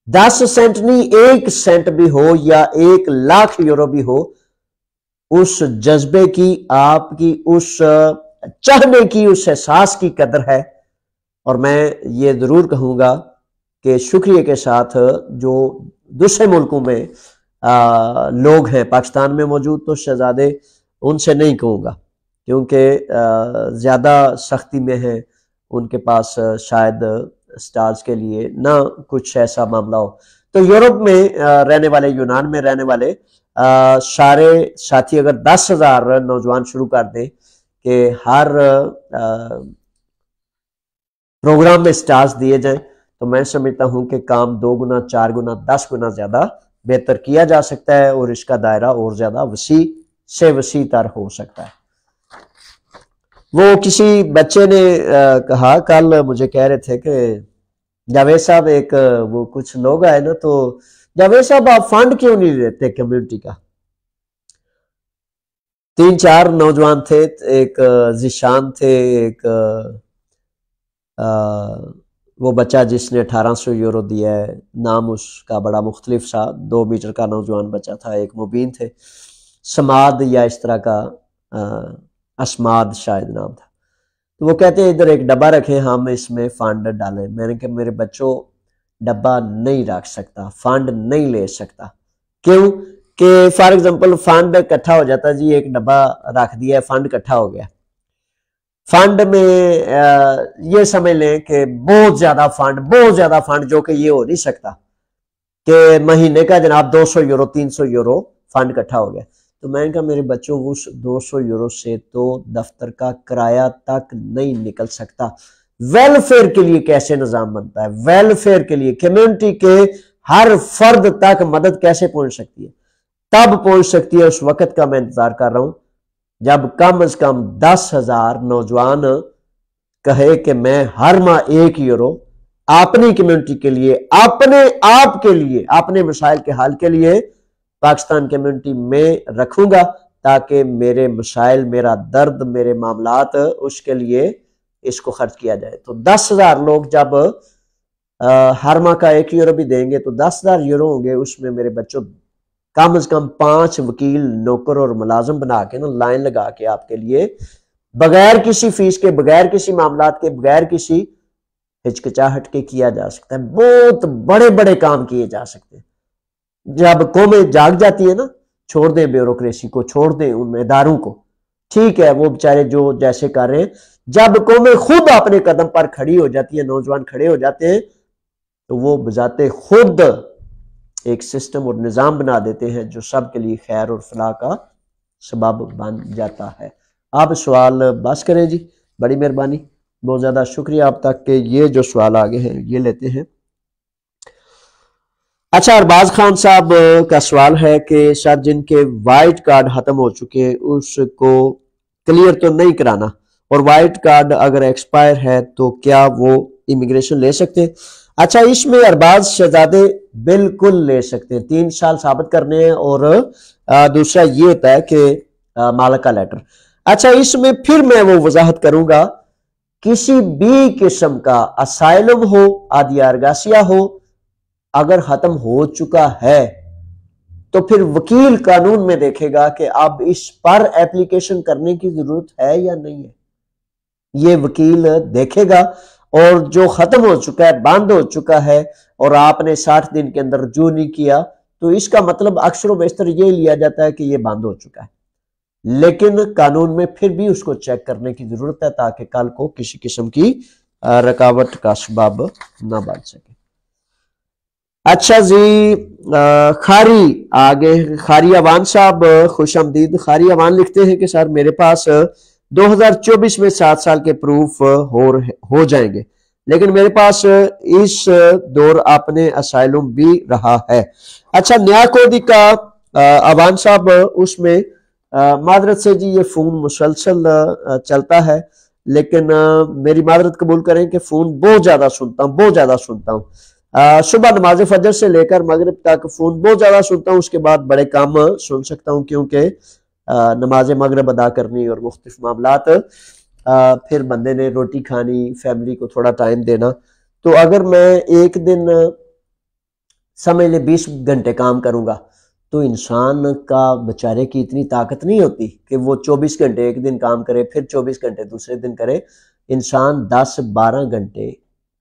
10 सेंट नहीं 1 सेंट भी हो या 1 लाख यूरो भी हो, उस जज्बे की, आपकी उस चाहने की, उस एहसास की कदर है। और मैं ये जरूर कहूंगा कि शुक्रिया के साथ जो दूसरे मुल्कों में लोग हैं, पाकिस्तान में मौजूद तो शहजादे, उनसे नहीं कहूंगा क्योंकि ज्यादा सख्ती में है, उनके पास शायद स्टार्स के लिए ना कुछ ऐसा मामला हो। तो यूरोप में रहने वाले, यूनान में रहने वाले सारे साथी अगर 10,000 नौजवान शुरू कर दें कि हर प्रोग्राम में स्टार्स दिए जाएं, तो मैं समझता हूं कि काम 2 गुना, 4 गुना, 10 गुना ज्यादा बेहतर किया जा सकता है और इसका दायरा और ज्यादा वसी से वसी तर हो सकता है। वो किसी बच्चे ने कहा, कल मुझे कह रहे थे कि जावेद साहब, एक वो कुछ लोग आए ना, तो जावेद साहब आप फंड क्यों नहीं देते कम्युनिटी का? 3-4 नौजवान थे, एक जिशान थे, एक वो बच्चा जिसने 1800 यूरो दिया है, नाम उसका बड़ा मुख्तलिफ सा, 2 मीटर का नौजवान बच्चा था, एक मुबीन थे, समाद या इस तरह का, असमाद शायद नाम था। तो वो कहते हैं इधर एक डब्बा रखें, हम इसमें फंड डालें। मैंने कहा मेरे बच्चों, डब्बा नहीं रख सकता, फंड नहीं ले सकता। क्यों? कि फॉर एग्जांपल फंड इकट्ठा हो जाता, जी एक डब्बा रख दिया, फंड इकट्ठा हो गया, फंड में ये समझ लें कि बहुत ज्यादा फंड जो कि ये हो नहीं सकता कि महीने का जनाब 200 यूरो 300 यूरो फंड इकट्ठा हो गया। तो मैंने कहा मेरे बच्चों, उस 200 यूरो से तो दफ्तर का किराया तक नहीं निकल सकता। वेलफेयर के लिए कैसे निजाम बनता है, वेलफेयर के लिए कम्युनिटी के हर फर्द तक मदद कैसे पहुंच सकती है? तब पहुंच सकती है, उस वक्त का मैं इंतजार कर रहा हूं जब कम से कम 10,000 नौजवान कहे कि मैं हर माह 1 यूरो अपनी कम्युनिटी के लिए, अपने आप के लिए, अपने मसाइल के हल के लिए पाकिस्तान कम्युनिटी में रखूंगा, ताकि मेरे मसाइल, मेरा दर्द, मेरे मामलात, उसके लिए इसको खर्च किया जाए। तो 10,000 लोग जब हर माह का 1 यूरो भी देंगे तो 10,000 यूरो होंगे। उसमें मेरे बच्चों कम से कम 5 वकील, नौकर और मुलाजिम बना के ना लाइन लगा के आपके लिए बगैर किसी फीस के, बगैर किसी मामलात के, बगैर किसी हिचकिचाहट के किया जा सकता है। बहुत बड़े बड़े काम किए जा सकते हैं। जब कौमें जाग जाती है ना, छोड़ दें ब्यूरोक्रेसी को, छोड़ दें उन इदारों को, ठीक है वो बेचारे जो जैसे कर रहे हैं। जब कौमें खुद अपने कदम पर खड़ी हो जाती है, नौजवान खड़े हो जाते हैं, तो वो बजाते खुद एक सिस्टम और निज़ाम बना देते हैं जो सबके लिए खैर और फलाह का सबब बन जाता है। आप सवाल बस करें जी, बड़ी मेहरबानी, बहुत ज़्यादा शुक्रिया आप तक के ये जो सवाल आगे हैं ये लेते हैं। अच्छा, अरबाज खान साहब का सवाल है कि सर जिनके वाइट कार्ड खत्म हो चुके हैं उसको क्लियर तो नहीं कराना, और वाइट कार्ड अगर एक्सपायर है तो क्या वो इमिग्रेशन ले सकते हैं? अच्छा, इसमें अरबाज शहजादे बिल्कुल ले सकते हैं, 3 साल साबित करने हैं, और दूसरा ये होता है कि मालिक का लेटर। अच्छा, इसमें फिर मैं वो वजाहत करूंगा, किसी भी किस्म का असाइलम हो, आदियारगासिया हो, अगर खत्म हो चुका है तो फिर वकील कानून में देखेगा कि अब इस पर एप्लीकेशन करने की जरूरत है या नहीं है, ये वकील देखेगा। और जो खत्म हो चुका है, बंद हो चुका है, और आपने 60 दिन के अंदर रजू नहीं किया, तो इसका मतलब अक्सर बेशतर ये लिया जाता है कि ये बंद हो चुका है। लेकिन कानून में फिर भी उसको चेक करने की जरूरत है, ताकि कल को किसी किस्म की रुकावट का सबब ना बन सके। अच्छा जी, खारी आगे, खारी अवान साहब खुश आमदीद। खारी अवान लिखते हैं कि सर मेरे पास 2024 में 7 साल के प्रूफ हो जाएंगे, लेकिन मेरे पास इस दौर अपने असाइलम भी रहा है। अच्छा, नया कोदी का अवान साहब, उसमें मादरत से जी ये फोन मुसलसल चलता है, लेकिन मेरी मादरत कबूल करें कि फोन बहुत ज्यादा सुनता हूँ, बहुत ज्यादा सुनता हूँ। सुबह नमाज फजर से लेकर मगरिब तक फोन बहुत ज्यादा सुनता हूँ, उसके बाद बड़े कम सुन सकता हूँ, क्योंकि नमाज मगरिब अदा करनी और मुख्तलिफ मामलात, फिर बंदे ने रोटी खानी, फैमिली को थोड़ा टाइम देना। तो अगर मैं एक दिन समझ ले 20 घंटे काम करूंगा, तो इंसान का बेचारे की इतनी ताकत नहीं होती कि वो 24 घंटे एक दिन काम करे, फिर 24 घंटे दूसरे दिन करे। इंसान 10-12 घंटे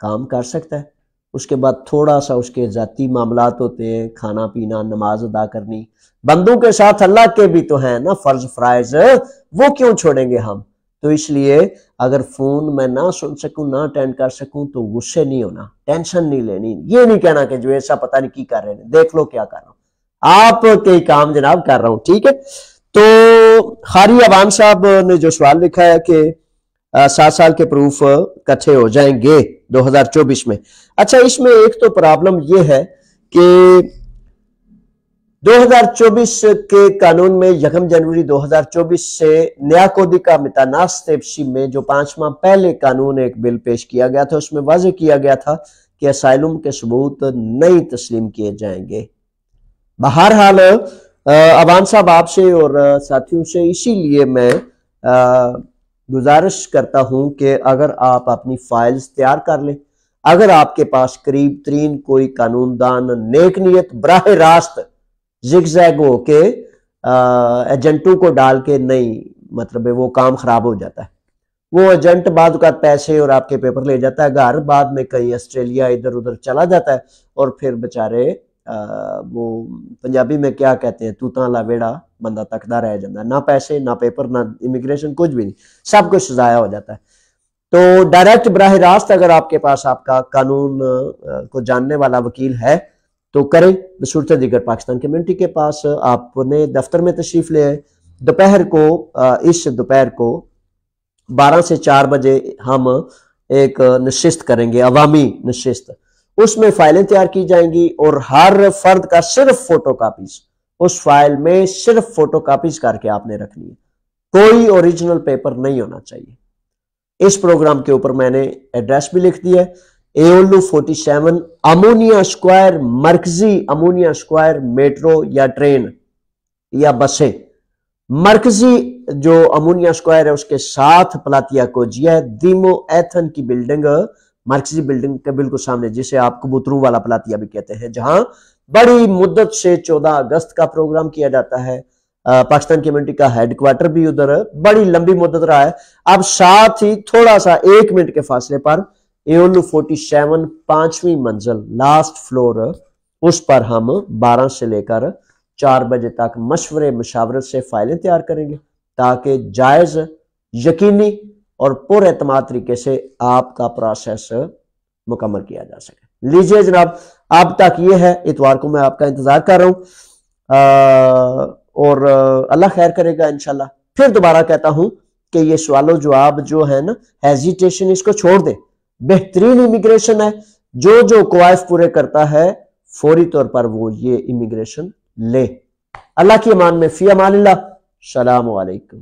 काम कर सकता है, उसके बाद थोड़ा सा उसके जाती मामलात होते हैं, खाना पीना, नमाज अदा करनी, बंदों के साथ अल्लाह के भी तो हैं ना फर्ज फराइज, वो क्यों छोड़ेंगे हम? तो इसलिए अगर फोन मैं ना सुन सकूं, ना अटेंड कर सकूं, तो गुस्से नहीं होना, टेंशन नहीं लेनी, ये नहीं कहना कि जो ऐसा पता नहीं की कर रहे हैं, देख लो क्या कर रहा हूं, आप के काम जनाब कर रहा हूं, ठीक है। तो खारी अवान साहब ने जो सवाल लिखा है कि 7 साल के प्रूफ इकट्ठे हो जाएंगे 2024 में। अच्छा, इसमें एक तो प्रॉब्लम यह है कि 2024 के कानून में 1 जनवरी 2024 से नया कोदी का मितानास तेबशी में जो 5 माह पहले कानून एक बिल पेश किया गया था, उसमें वाज़ेह किया गया था कि असाइलम के सबूत नहीं तस्लीम किए जाएंगे। बहरहाल अवान साहब आपसे और साथियों से इसीलिए मैं गुजारिश करता हूं कि अगर आप अपनी फाइल्स तैयार कर लें, अगर आपके पास करीब तरीन कोई कानूनदान नेक नियत बराह रास्त जिगजैग हो के एजेंटों को डाल के नहीं, मतलब वो काम खराब हो जाता है, वो एजेंट बाद का पैसे और आपके पेपर ले जाता है घर, बाद में कहीं ऑस्ट्रेलिया इधर उधर चला जाता है, और फिर बेचारे वो पंजाबी में क्या कहते हैं, तूता लावेड़ा बंदा तकदा रह जाता है, ना पैसे ना पेपर ना इमिग्रेशन, कुछ भी नहीं, सब कुछ ज़ाया हो जाता है। तो डायरेक्ट बराह रास्त अगर आपके पास आपका कानून को जानने वाला वकील है तो करें, बसूरत दीगर पाकिस्तान कम्युनिटी के पास आपने दफ्तर में तशरीफ ले आए। दोपहर को इस दोपहर को 12 से 4 बजे हम एक नशिस्त करेंगे, अवामी नशिस्त, उसमें फाइलें तैयार की जाएंगी और हर फर्द का सिर्फ फोटो कापीज उस फाइल में सिर्फ फोटोकॉपीज करके आपने रखनी है, कोई ओरिजिनल पेपर नहीं होना चाहिए। इस प्रोग्राम के ऊपर मैंने एड्रेस भी लिख दिया है, एओलू 47 अमोनिया स्क्वायर, मरकजी अमोनिया स्क्वायर, मेट्रो या ट्रेन या बसें। मरकजी जो अमोनिया स्क्वायर है उसके साथ प्लातिया कोजिया है, दीमो एथन की बिल्डिंग, मरकजी बिल्डिंग के बिल्कुल सामने, जिसे आप कबूतरों वाला प्लातिया भी कहते हैं, जहां बड़ी मुद्दत से 14 अगस्त का प्रोग्राम किया जाता है। पाकिस्तान कम्युनिटी का हेडक्वार्टर भी उधर बड़ी लंबी मुद्दत रहा है। अब साथ ही थोड़ा सा 1 मिनट के फासले पर एओलू 47 5वीं मंजिल लास्ट फ्लोर, उस पर हम 12 से लेकर 4 बजे तक मशवरे मुशावरत से फाइलें तैयार करेंगे ताकि जायज, यकीनी और पुरएतमाद तरीके से आपका प्रोसेस मुकम्मल किया जा सके। लीजिए जनाब, अब तक ये है, इतवार को मैं आपका इंतजार कर रहा हूं और अल्लाह खैर करेगा इंशाल्लाह। फिर दोबारा कहता हूं कि ये सवालों जवाब जो है ना, हेजिटेशन इसको छोड़ दे, बेहतरीन इमिग्रेशन है। जो जो क्वाइफ पूरे करता है फौरी तौर पर वो ये इमिग्रेशन ले। अल्लाह की अमान में, फी अमानिल्लाह, सलाम अलैकुम।